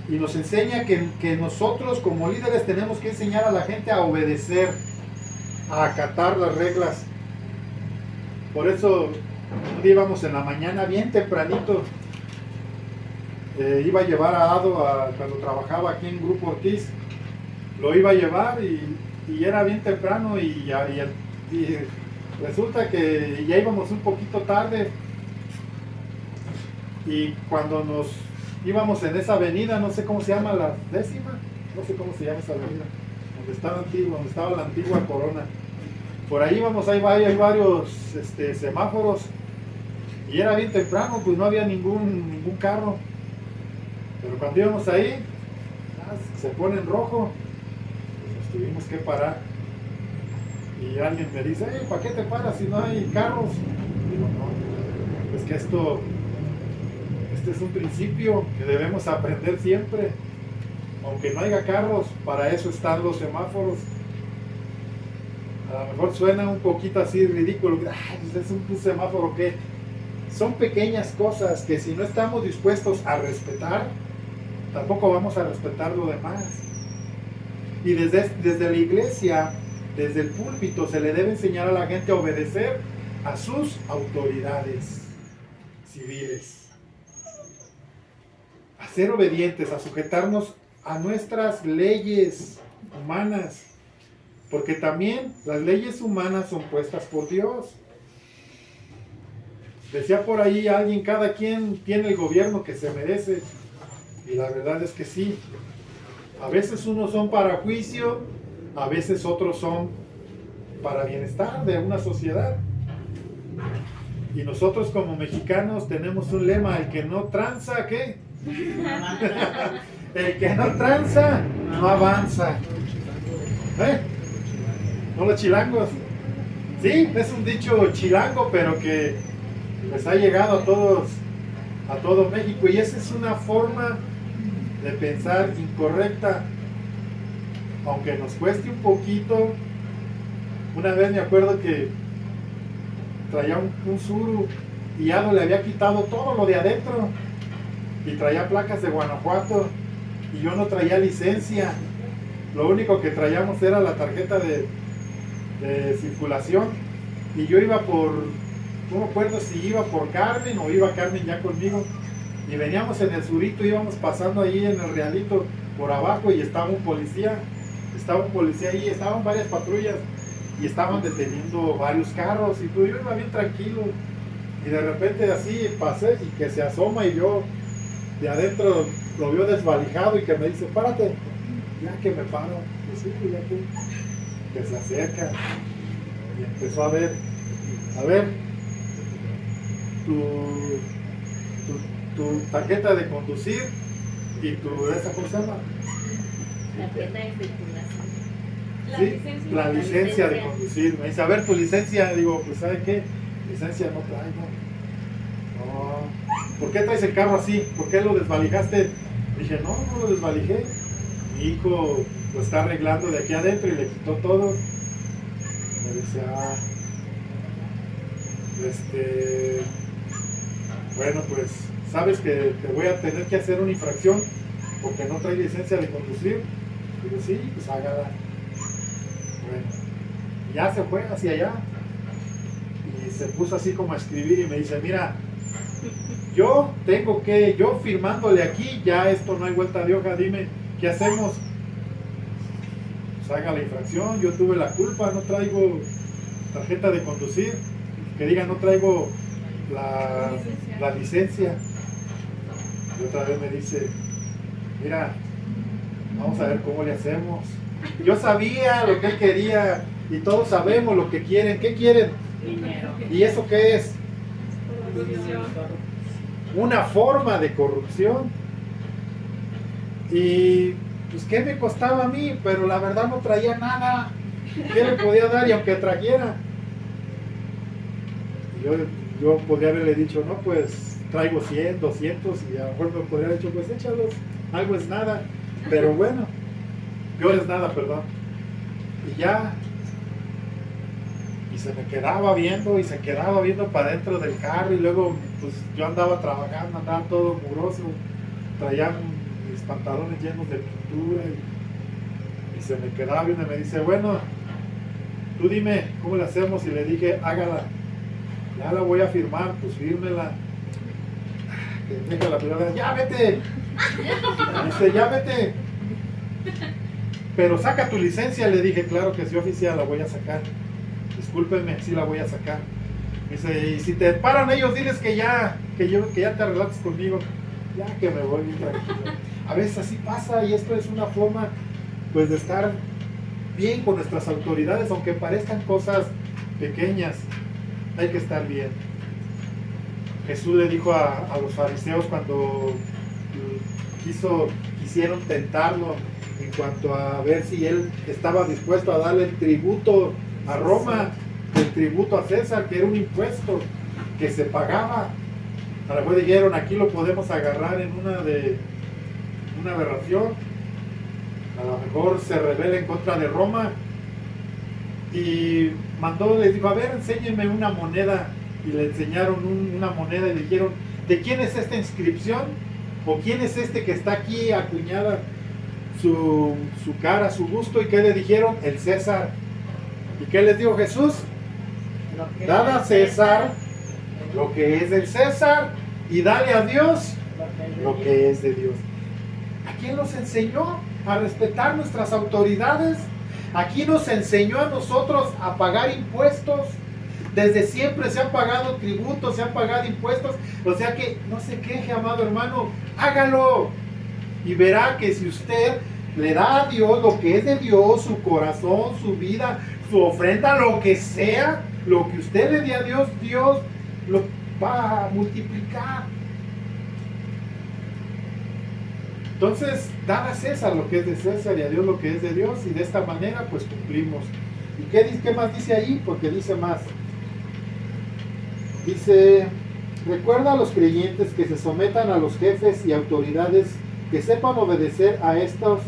Speaker 1: Y nos enseña que nosotros como líderes tenemos que enseñar a la gente a obedecer, a acatar las reglas. Por eso un día íbamos en la mañana bien tempranito. Iba a llevar a Ado cuando trabajaba aquí en Grupo Ortiz. Lo iba a llevar y era bien temprano y resulta que ya íbamos un poquito tarde. Y cuando nos íbamos en esa avenida, no sé cómo se llama, la 10ª, no sé cómo se llama esa avenida, donde estaba la antigua Corona. Por ahí íbamos, hay varios semáforos, y era bien temprano, pues no había ningún carro. Pero cuando íbamos ahí, se pone en rojo, pues nos tuvimos que parar. Y alguien me dice, ¿para qué te paras si no hay carros? Digo, no, es que este es un principio que debemos aprender siempre. Aunque no haya carros, para eso están los semáforos. A lo mejor suena un poquito así ridículo. Es un semáforo que son pequeñas cosas que si no estamos dispuestos a respetar, tampoco vamos a respetar lo demás. Y desde la iglesia, desde el púlpito, se le debe enseñar a la gente a obedecer a sus autoridades civiles. A ser obedientes, a sujetarnos a nuestras leyes humanas, porque también las leyes humanas son puestas por Dios. Decía por ahí alguien, cada quien tiene el gobierno que se merece, y la verdad es que sí. A veces unos son para juicio, a veces otros son para bienestar de una sociedad. Y nosotros como mexicanos tenemos un lema: el que no tranza, ¿qué? El que no tranza, no avanza. ¿No los chilangos? Sí, es un dicho chilango, pero que pues ha llegado a todo México, y esa es una forma de pensar incorrecta, aunque nos cueste un poquito. Una vez me acuerdo que traía un Suru y Ado le había quitado todo lo de adentro y traía placas de Guanajuato y yo no traía licencia. Lo único que traíamos era la tarjeta de circulación, y yo iba no me acuerdo si iba por Carmen o iba Carmen ya conmigo, y Y veníamos en el surito, íbamos pasando ahí en el Realito por abajo y estaba un policía ahí, estaban varias patrullas y estaban deteniendo varios carros y pues yo iba bien tranquilo y de repente así pasé y que se asoma y yo de adentro lo vio desvalijado y que me dice, párate, ya que me paro, pues sí, ya que se acerca y empezó a ver, tu tarjeta de conducir y ¿cómo se llama?
Speaker 4: Tarjeta de circulación.
Speaker 1: Sí, la licencia de conducir. Me dice, a ver tu licencia. Digo, pues ¿sabe qué? Licencia no traigo. No. ¿Por qué traes el carro así? ¿Por qué lo desvalijaste? Dije, no lo desvalijé. Mi hijo lo está arreglando de aquí adentro y le quitó todo. Me dice, bueno, pues sabes que te voy a tener que hacer una infracción porque no trae licencia de conducir. Digo, sí, pues hágala. Bueno, ya se fue hacia allá y se puso así como a escribir y me dice, mira, yo firmándole aquí, ya esto no hay vuelta de hoja, dime, ¿qué hacemos? Pues haga la infracción, yo tuve la culpa, no traigo tarjeta de conducir, que diga no traigo la licencia. Y otra vez me dice, mira, vamos a ver cómo le hacemos. Yo sabía lo que él quería y todos sabemos lo que quieren. ¿Qué quieren?
Speaker 4: Dinero.
Speaker 1: ¿Y eso qué es? Una forma de corrupción. Y pues qué me costaba a mí, pero la verdad no traía nada. ¿Qué le podía dar? Y aunque trajera, yo podría haberle dicho, no, pues traigo 100, 200 y a lo mejor me podría haber dicho, pues échalos, algo es nada, pero bueno, peor es nada, perdón. Y ya, y se me quedaba viendo y se quedaba viendo para dentro del carro y luego pues yo andaba trabajando, andaba todo mugroso, traía mis pantalones llenos de pintura y se me quedaba viendo y me dice, bueno, tú dime cómo le hacemos, y le dije, hágala. Ya la voy a firmar, pues fírmela. Que deja la primera vez, ya vete. Dice, ya vete. Pero saca tu licencia, le dije, claro que sí, oficial, la voy a sacar. Discúlpeme, sí la voy a sacar. Dice, y si te paran ellos, diles que ya te arreglaste conmigo. Ya que me voy bien tranquilo. A veces así pasa y esto es una forma pues de estar bien con nuestras autoridades, aunque parezcan cosas pequeñas. Hay que estar bien. Jesús le dijo a los fariseos cuando quisieron tentarlo en cuanto a ver si él estaba dispuesto a darle el tributo a Roma, el tributo a César, que era un impuesto que se pagaba. A lo mejor dijeron, aquí lo podemos agarrar en una aberración. A lo mejor se rebela en contra de Roma. Y les dijo, a ver, enséñenme una moneda. Y le enseñaron una moneda y le dijeron, ¿de quién es esta inscripción? ¿O quién es este que está aquí acuñada su cara, su busto? ¿Y qué le dijeron? El César. ¿Y qué les dijo Jesús? Dad a César lo que es del César y dale a Dios lo que es de Dios. ¿A quién nos enseñó a respetar nuestras autoridades? Aquí nos enseñó a nosotros a pagar impuestos. Desde siempre se han pagado tributos, se han pagado impuestos. O sea que no se queje, amado hermano, hágalo. Y verá que si usted le da a Dios lo que es de Dios, su corazón, su vida, su ofrenda, lo que sea, lo que usted le dé a Dios, Dios lo va a multiplicar. Entonces, dad a César lo que es de César y a Dios lo que es de Dios, y de esta manera pues cumplimos. ¿Y qué más dice ahí? Porque dice más. Dice, recuerda a los creyentes que se sometan a los jefes y autoridades, que sepan obedecer a estos,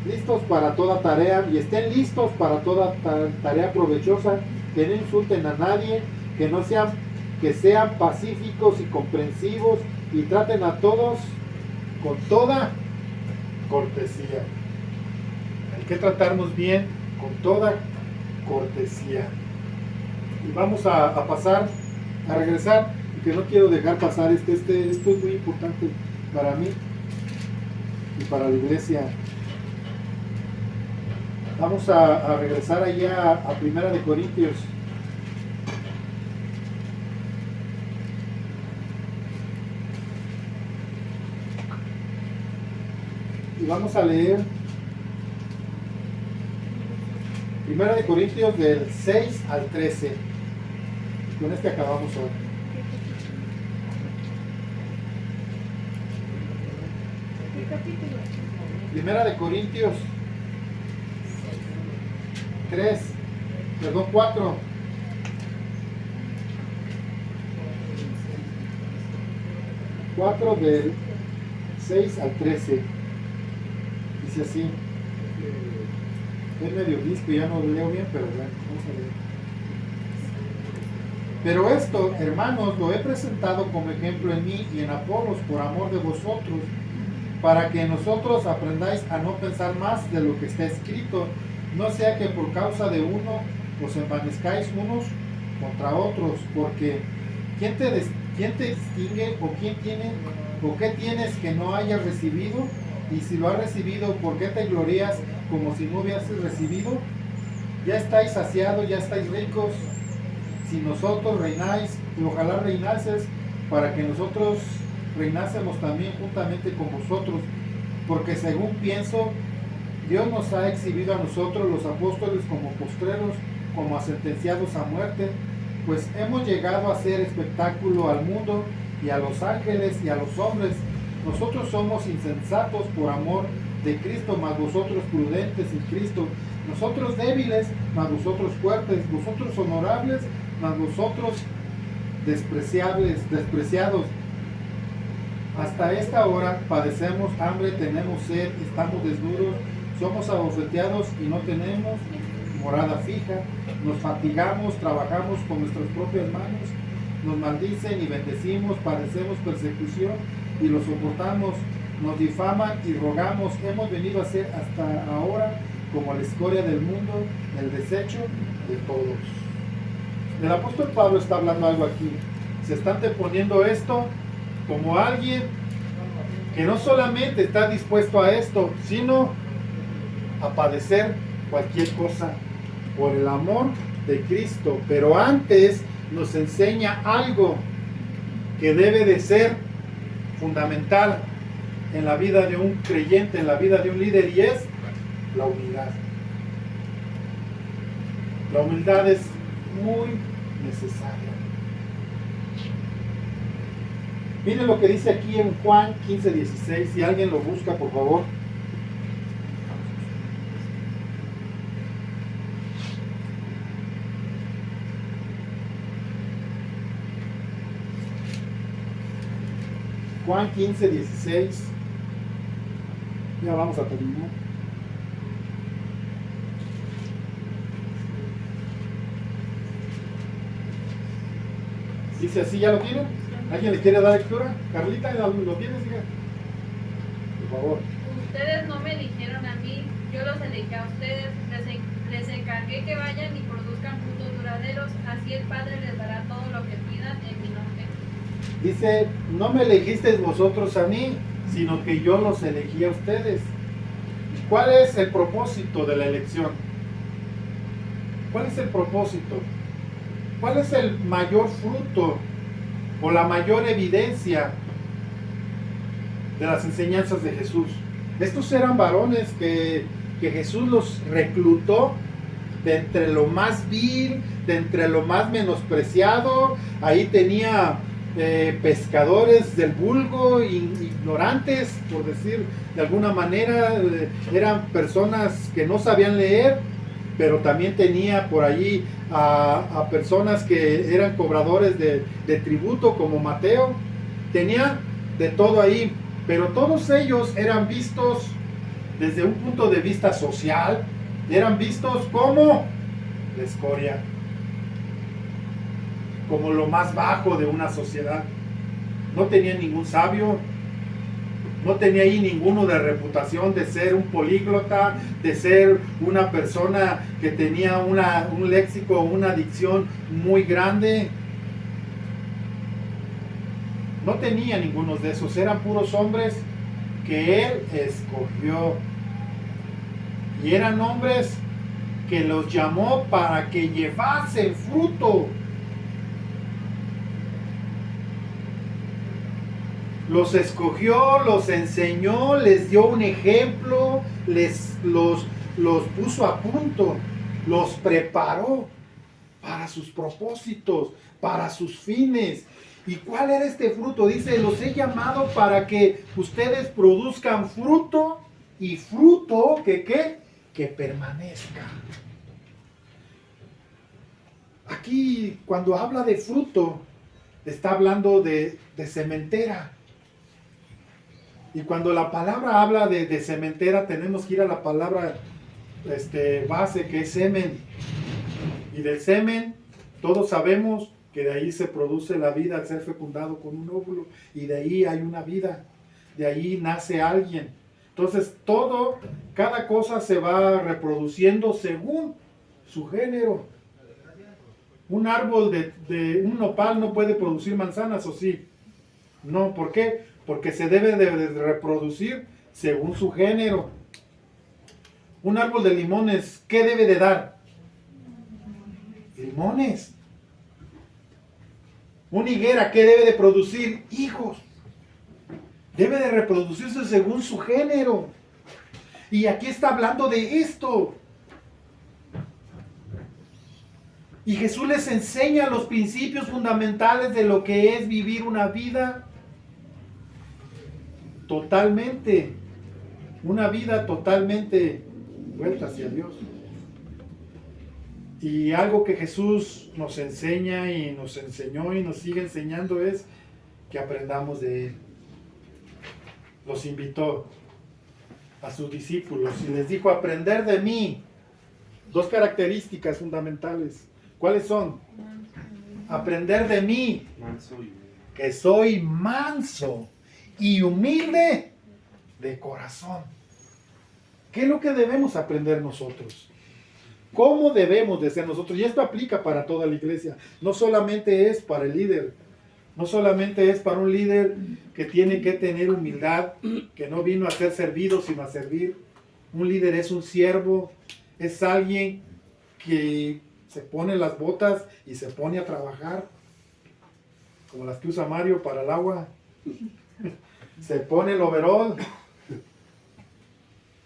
Speaker 1: listos para toda tarea y estén listos para toda tarea provechosa, que no insulten a nadie, que sean pacíficos y comprensivos y traten a todos con toda cortesía. Hay que tratarnos bien con toda cortesía. Y vamos a pasar, a regresar. que no quiero dejar pasar. Esto es muy importante para mí y para la iglesia. Vamos a regresar allá a Primera de Corintios. Y vamos a leer Primera de Corintios del 6 al 13. Con este acabamos hoy.
Speaker 4: ¿Qué capítulo?
Speaker 1: Primera de Corintios 4. Del 6 al 13. Dice así. Es medio disco, ya no lo leo bien, pero bueno, vamos a leer. Pero esto, hermanos, lo he presentado como ejemplo en mí y en Apolos por amor de vosotros, para que nosotros aprendáis a no pensar más de lo que está escrito, no sea que por causa de uno os envanezcáis unos contra otros, porque ¿quién te distingue o quién tiene o qué tienes que no hayas recibido? Y si lo has recibido, ¿por qué te glorías como si no hubieses recibido? Ya estáis saciados, ya estáis ricos. Si nosotros reináis, y ojalá reinases, para que nosotros reinásemos también juntamente con vosotros, porque según pienso, Dios nos ha exhibido a nosotros los apóstoles como postreros, como a sentenciados a muerte, pues hemos llegado a hacer espectáculo al mundo y a los ángeles y a los hombres. Nosotros somos insensatos por amor de Cristo, mas vosotros prudentes en Cristo. Nosotros débiles, mas vosotros fuertes. Vosotros honorables, mas vosotros despreciados. Hasta esta hora padecemos hambre, tenemos sed, estamos desnudos, somos abofeteados y no tenemos morada fija. Nos fatigamos, trabajamos con nuestras propias manos, nos maldicen y bendecimos, padecemos persecución y lo soportamos, nos difaman y rogamos. Hemos venido a ser hasta ahora como la escoria del mundo, el desecho de todos. El apóstol Pablo está hablando algo aquí. Se está anteponiendo esto como alguien que no solamente está dispuesto a esto, sino a padecer cualquier cosa por el amor de Cristo. Pero antes nos enseña algo que debe de ser fundamental en la vida de un creyente, en la vida de un líder, y es la humildad. La humildad es muy necesaria. Miren lo que dice aquí en Juan 15:16, si alguien lo busca, por favor. Juan 15:16. Ya vamos a terminar. Dice así, ¿ya lo tienen? ¿Alguien le quiere dar lectura? Carlita, ¿lo tienes? Hija? Por favor.
Speaker 2: Ustedes no me eligieron a mí, yo los elegí a ustedes, les encargué que vayan y produzcan frutos duraderos, así el Padre les dará todo lo que pidan en mi nombre.
Speaker 1: Dice, no me elegisteis vosotros a mí, sino que yo los elegí a ustedes. ¿Cuál es el propósito de la elección? ¿Cuál es el propósito? ¿Cuál es el mayor fruto o la mayor evidencia de las enseñanzas de Jesús? Estos eran varones que Jesús los reclutó de entre lo más vil, de entre lo más menospreciado. Ahí tenía pescadores del vulgo, ignorantes, por decir de alguna manera, eran personas que no sabían leer, pero también tenía por allí a personas que eran cobradores de tributo, como Mateo. Tenía de todo ahí, pero todos ellos eran vistos desde un punto de vista social, eran vistos como la escoria, como lo más bajo de una sociedad. No tenía ningún sabio, no tenía ahí ninguno de reputación de ser un políglota, de ser una persona que tenía un léxico, una dicción muy grande. No tenía ninguno de esos, eran puros hombres que Él escogió. Y eran hombres que los llamó para que llevasen fruto. Los escogió, los enseñó, les dio un ejemplo, los puso a punto, los preparó para sus propósitos, para sus fines. ¿Y cuál era este fruto? Dice, los he llamado para que ustedes produzcan fruto, y fruto que permanezca. Aquí, cuando habla de fruto, está hablando de cementera. Y cuando la palabra habla de cementera, tenemos que ir a la palabra base, que es semen. Y del semen, todos sabemos que de ahí se produce la vida al ser fecundado con un óvulo. Y de ahí hay una vida. De ahí nace alguien. Entonces, cada cosa se va reproduciendo según su género. Un árbol de un nopal no puede producir manzanas, ¿o sí? No, ¿por qué? Porque se debe de reproducir según su género. Un árbol de limones, ¿qué debe de dar? Limones. Una higuera, ¿qué debe de producir? Higos. Debe de reproducirse según su género. Y aquí está hablando de esto. Y Jesús les enseña los principios fundamentales de lo que es vivir una vida totalmente vuelta hacia Dios. Y algo que Jesús nos enseña y nos enseñó y nos sigue enseñando es que aprendamos de Él. Los invitó a sus discípulos y les dijo, aprender de mí. 2 características fundamentales. ¿Cuáles son? Aprender de mí, que soy manso y humilde de corazón. ¿Qué es lo que debemos aprender nosotros? ¿Cómo debemos de ser nosotros? Y esto aplica para toda la iglesia. No solamente es para el líder. No solamente es para un líder que tiene que tener humildad, que no vino a ser servido, sino a servir. Un líder es un siervo, es alguien que se pone las botas y se pone a trabajar, como las que usa Mario para el agua. Se pone el overol.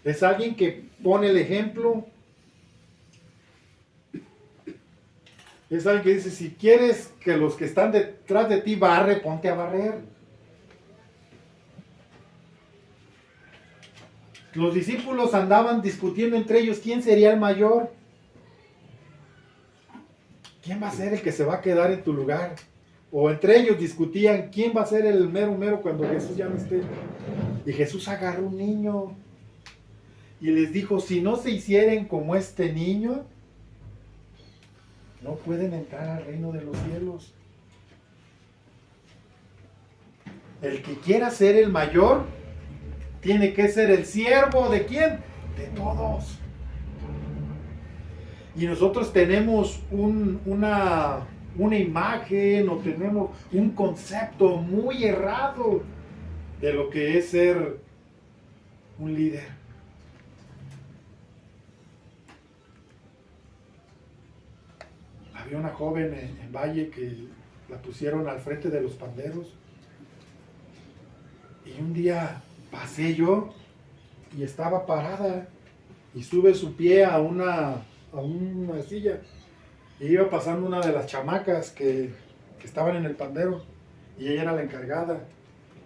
Speaker 1: Es alguien que pone el ejemplo. Es alguien que dice, si quieres que los que están detrás de ti barre, ponte a barrer. Los discípulos andaban discutiendo entre ellos quién sería el mayor. ¿Quién va a ser el que se va a quedar en tu lugar? O entre ellos discutían quién va a ser el mero cuando Jesús ya no esté. Y Jesús agarró un niño y les dijo, si no se hicieren como este niño, no pueden entrar al reino de los cielos. El que quiera ser el mayor, tiene que ser el siervo ¿de quién? De todos. Y nosotros tenemos una imagen o tenemos un concepto muy errado de lo que es ser un líder. Había una joven en Valle que la pusieron al frente de los panderos. Y un día pasé yo y estaba parada y sube su pie a una silla. Y iba pasando una de las chamacas que estaban en el pandero y ella era la encargada.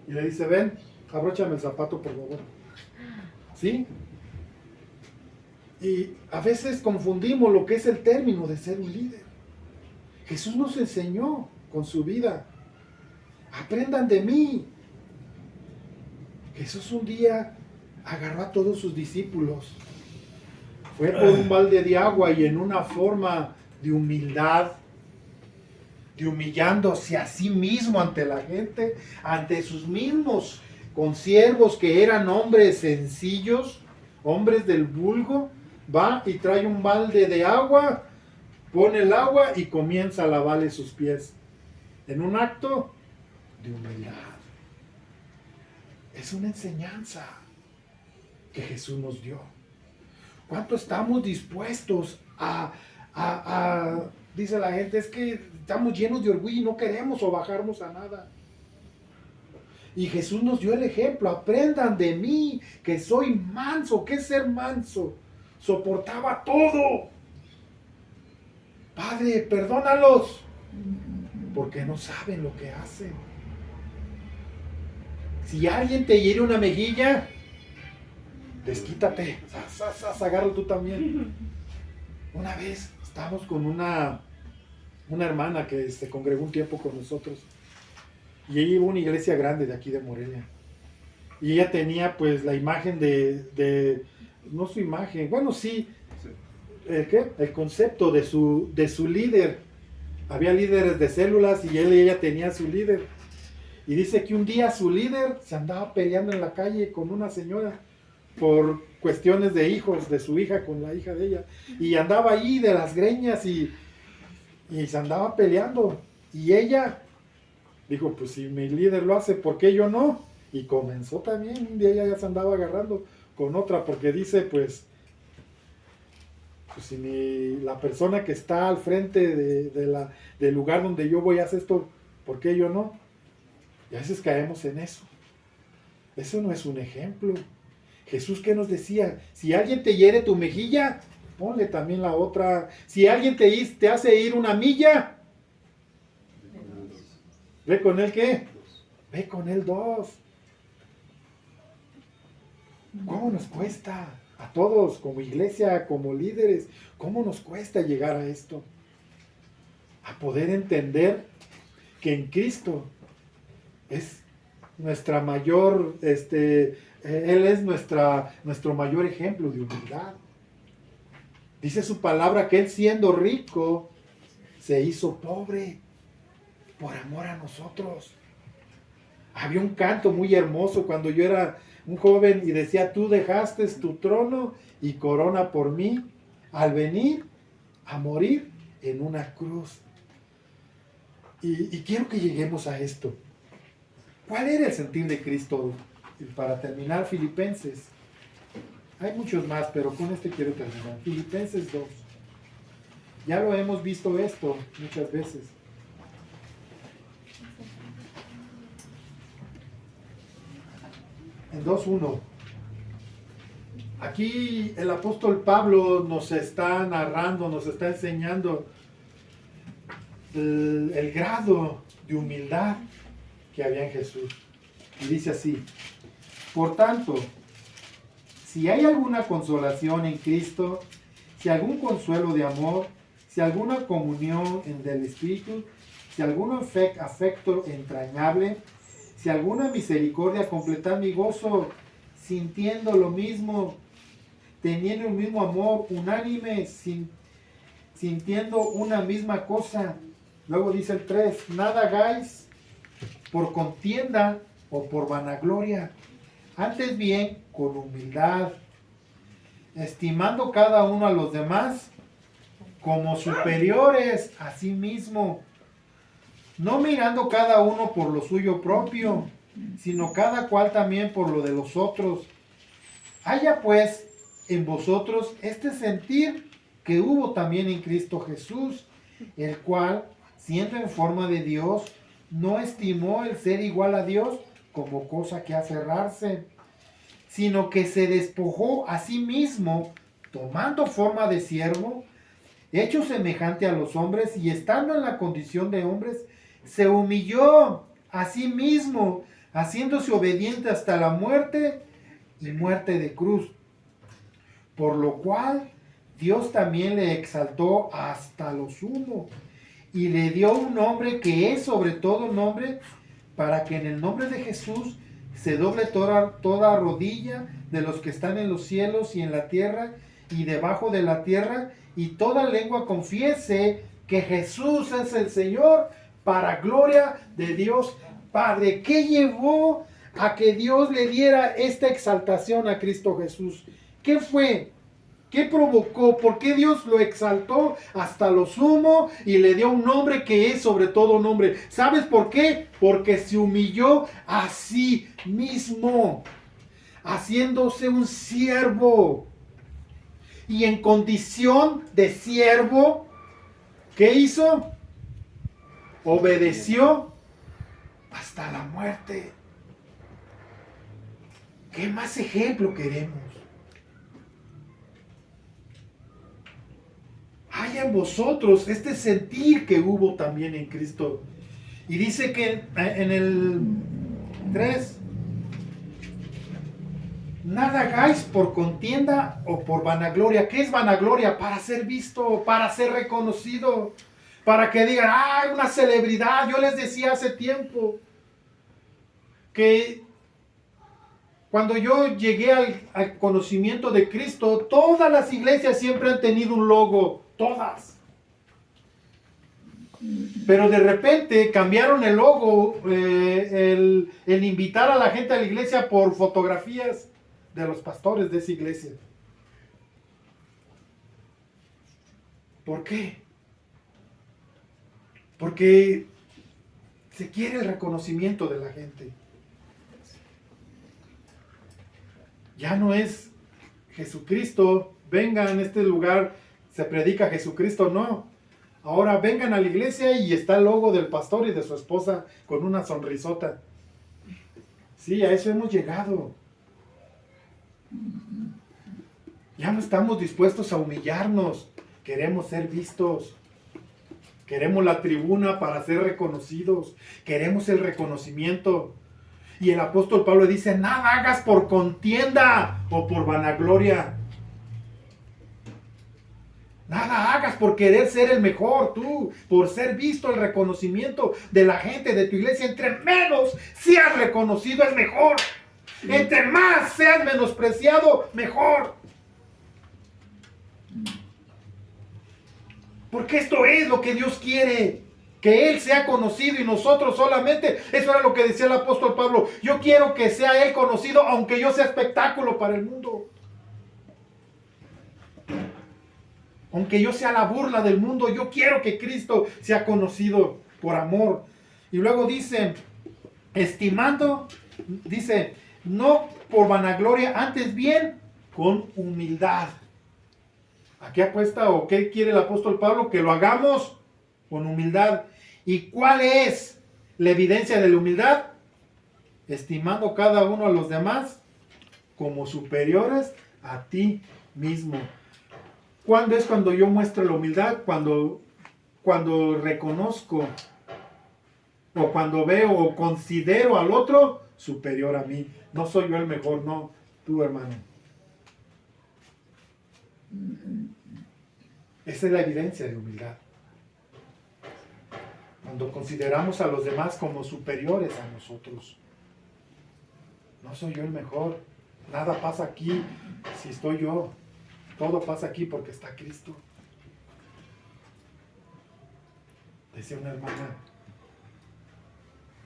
Speaker 1: Y le dice, ven, abróchame el zapato por favor. ¿Sí? Y a veces confundimos lo que es el término de ser un líder. Jesús nos enseñó con su vida. Aprendan de mí. Jesús un día agarró a todos sus discípulos. Fue por un balde de agua y en una forma de humildad, de humillándose a sí mismo ante la gente, ante sus mismos consiervos que eran hombres sencillos, hombres del vulgo, va y trae un balde de agua, pone el agua y comienza a lavarle sus pies. En un acto de humildad. Es una enseñanza que Jesús nos dio. ¿Cuánto estamos dispuestos dice la gente, es que estamos llenos de orgullo y no queremos o bajarnos a nada? Y Jesús nos dio el ejemplo: aprendan de mí, que soy manso. ¿Qué es ser manso? Soportaba todo. Padre, perdónalos, porque no saben lo que hacen. Si alguien te hiere una mejilla, desquítate, agárralo tú también. Una vez estábamos con una hermana que se congregó un tiempo con nosotros, y ella iba a una iglesia grande de aquí de Morelia, y ella tenía pues la imagen no su imagen, bueno sí, el concepto de su líder. Había líderes de células y ella tenía su líder. Y dice que un día su líder se andaba peleando en la calle con una señora por cuestiones de hijos, de su hija con la hija de ella. Y andaba ahí de las greñas y se andaba peleando. Y ella dijo, pues si mi líder lo hace, ¿por qué yo no? Y comenzó también, un día ella ya se andaba agarrando con otra, porque dice, pues si la persona que está al frente del lugar donde yo voy a hacer esto, ¿por qué yo no? Y a veces caemos en eso. Eso no es un ejemplo. Jesús, ¿qué nos decía? Si alguien te hiere tu mejilla, ponle también la otra. Si alguien te hace ir una milla, ¿ve con él qué? Ve con él 2. ¿Cómo nos cuesta? A todos, como iglesia, como líderes, ¿cómo nos cuesta llegar a esto? A poder entender que en Cristo es nuestra mayor, Él es nuestro mayor ejemplo de humildad. Dice su palabra que Él, siendo rico, se hizo pobre por amor a nosotros. Había un canto muy hermoso cuando yo era un joven y decía, tú dejaste tu trono y corona por mí al venir a morir en una cruz. Y quiero que lleguemos a esto. ¿Cuál era el sentir de Cristo? Y para terminar, Filipenses. Hay muchos más, pero con este quiero terminar. Filipenses 2. Ya lo hemos visto esto muchas veces. En 2.1. Aquí el apóstol Pablo nos está narrando, nos está enseñando el grado de humildad que había en Jesús. Y dice así: por tanto, si hay alguna consolación en Cristo, si algún consuelo de amor, si alguna comunión del Espíritu, si algún afecto entrañable, si alguna misericordia, completad mi gozo, sintiendo lo mismo, teniendo el mismo amor, unánime, sintiendo una misma cosa. Luego dice el 3, nada hagáis por contienda o por vanagloria, antes bien con humildad, estimando cada uno a los demás como superiores a sí mismo, no mirando cada uno por lo suyo propio, sino cada cual también por lo de los otros. Haya pues en vosotros este sentir que hubo también en Cristo Jesús, el cual, siendo en forma de Dios, no estimó el ser igual a Dios como cosa que aferrarse, sino que se despojó a sí mismo, tomando forma de siervo, hecho semejante a los hombres, y estando en la condición de hombres, se humilló a sí mismo, haciéndose obediente hasta la muerte y muerte de cruz. Por lo cual Dios también le exaltó hasta lo sumo y le dio un nombre que es sobre todo nombre, para que en el nombre de Jesús se doble toda rodilla de los que están en los cielos y en la tierra y debajo de la tierra, y toda lengua confiese que Jesús es el Señor, para gloria de Dios Padre. ¿Qué llevó a que Dios le diera esta exaltación a Cristo Jesús? ¿Qué fue? ¿Qué provocó? ¿Por qué Dios lo exaltó hasta lo sumo y le dio un nombre que es sobre todo nombre? ¿Sabes por qué? Porque se humilló a sí mismo, haciéndose un siervo. Y en condición de siervo, ¿qué hizo? Obedeció hasta la muerte. ¿Qué más ejemplo queremos? Hay en vosotros este sentir que hubo también en Cristo. Y dice que en el 3, nada hagáis por contienda o por vanagloria. ¿Qué es vanagloria? Para ser visto, para ser reconocido, para que digan, ¡ay, una celebridad! Yo les decía hace tiempo que cuando yo llegué al conocimiento de Cristo, todas las iglesias siempre han tenido un logo, todas. Pero de repente cambiaron el logo, el invitar a la gente a la iglesia por fotografías de los pastores de esa iglesia. ¿Por qué? Porque se quiere el reconocimiento de la gente. Ya no es Jesucristo, vengan a este lugar, se predica Jesucristo, no. Ahora vengan a la iglesia y está el logo del pastor y de su esposa con una sonrisota. Sí, a eso hemos llegado. Ya no estamos dispuestos a humillarnos, queremos ser vistos. Queremos la tribuna para ser reconocidos, queremos el reconocimiento. Y el apóstol Pablo dice, nada hagas por contienda o por vanagloria. Nada hagas por querer ser el mejor tú, por ser visto, el reconocimiento de la gente de tu iglesia. Entre menos seas reconocido es mejor. Entre más seas menospreciado, mejor. Porque esto es lo que Dios quiere. Que Él sea conocido y nosotros solamente. Eso era lo que decía el apóstol Pablo. Yo quiero que sea Él conocido, aunque yo sea espectáculo para el mundo. Aunque yo sea la burla del mundo, yo quiero que Cristo sea conocido por amor. Y luego dice, estimando, dice, no por vanagloria, antes bien con humildad. ¿A qué apuesta o qué quiere el apóstol Pablo? Que lo hagamos con humildad. ¿Y cuál es la evidencia de la humildad? Estimando cada uno a los demás como superiores a ti mismo. ¿Cuándo es cuando yo muestro la humildad? Cuando reconozco o cuando veo o considero al otro superior a mí. No soy yo el mejor, no, tú, hermano. Esa es la evidencia de humildad. Cuando consideramos a los demás como superiores a nosotros. No soy yo el mejor. Nada pasa aquí si estoy yo. Todo pasa aquí porque está Cristo. Decía una hermana,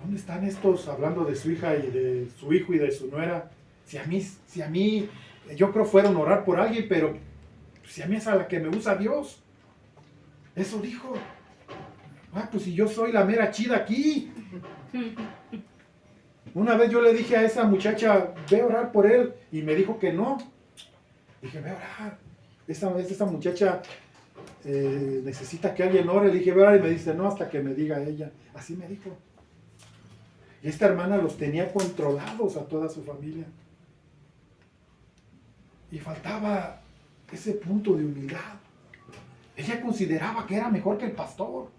Speaker 1: ¿dónde están estos hablando de su hija y de su hijo y de su nuera? Si a mí, yo creo fueron a orar por alguien, pero si a mí es a la que me usa Dios. Eso dijo. Pues si yo soy la mera chida aquí. Una vez yo le dije a esa muchacha, ve a orar por él, y me dijo que no. Dije, ve a orar. Esa muchacha necesita que alguien ore. Le dije, ve a orar, y me dice, no, hasta que me diga ella. Así me dijo. Y esta hermana los tenía controlados a toda su familia. Y faltaba ese punto de humildad. Ella consideraba que era mejor que el pastor.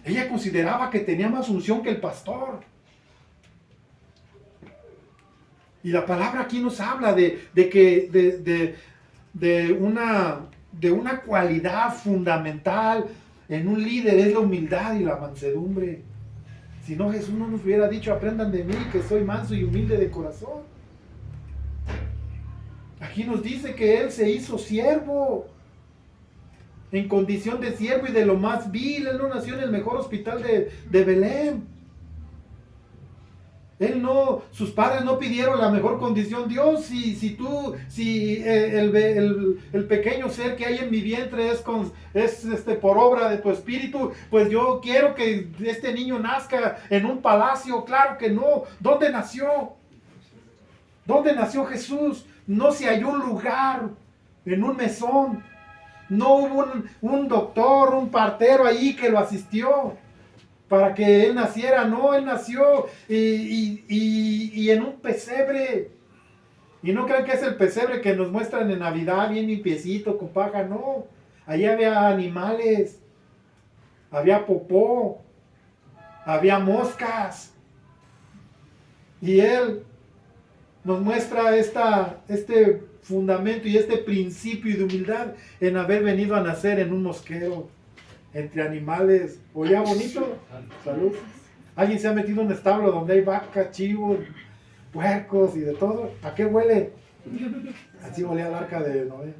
Speaker 1: Ella consideraba que tenía más unción que el pastor. Y la palabra aquí nos habla de una cualidad fundamental en un líder, es la humildad y la mansedumbre. Si no, Jesús no nos hubiera dicho, aprendan de mí que soy manso y humilde de corazón. Aquí nos dice que Él se hizo siervo, en condición de siervo y de lo más vil. Él no nació en el mejor hospital de Belén. sus padres no pidieron la mejor condición. Dios, si el pequeño ser que hay en mi vientre es por obra de tu espíritu, pues yo quiero que este niño nazca en un palacio. Claro que no. ¿Dónde nació? ¿Dónde nació Jesús? No se halló un lugar, en un mesón. No hubo un doctor, un partero ahí que lo asistió para que él naciera. No, él nació y en un pesebre. Y no crean que es el pesebre que nos muestran en Navidad, bien limpiecito, con paja. No, allí había animales, había popó, había moscas. Y él nos muestra este fundamento y este principio de humildad en haber venido a nacer en un mosquero, entre animales. ¿Oía bonito? Salud. ¿Alguien se ha metido en un establo donde hay vacas, chivos, puercos y de todo? ¿A qué huele? Así olía el arca de Noé.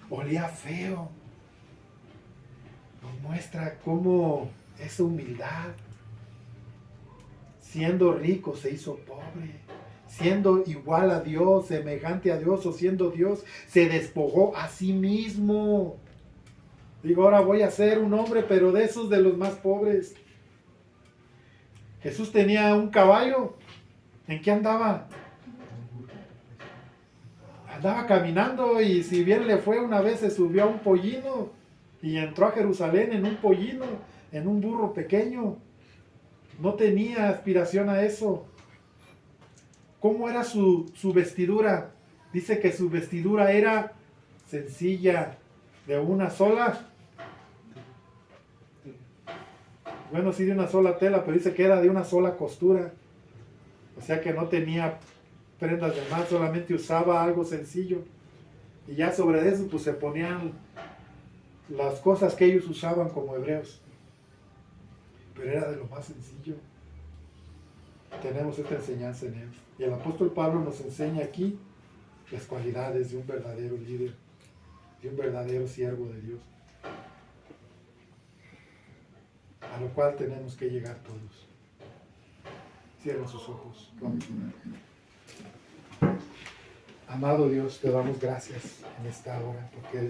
Speaker 1: Olía feo. Nos muestra cómo esa humildad, siendo rico se hizo pobre, siendo igual a Dios, semejante a Dios o siendo Dios, se despojó a sí mismo. Digo, ahora voy a ser un hombre, pero de esos de los más pobres. Jesús tenía un caballo. ¿En qué andaba? Andaba caminando, y si bien le fue, una vez se subió a un pollino y entró a Jerusalén en un pollino, en un burro pequeño. No tenía aspiración a eso. ¿Cómo era su vestidura? Dice que su vestidura era sencilla, de una sola. Bueno, sí, de una sola tela, pero dice que era de una sola costura. O sea que no tenía prendas de más, solamente usaba algo sencillo. Y ya sobre eso pues se ponían las cosas que ellos usaban como hebreos. Pero era de lo más sencillo. Tenemos esta enseñanza en él. Y el apóstol Pablo nos enseña aquí las cualidades de un verdadero líder, de un verdadero siervo de Dios, a lo cual tenemos que llegar todos. Cierren sus ojos. Vamos a orar. Amado Dios, te damos gracias en esta hora porque eres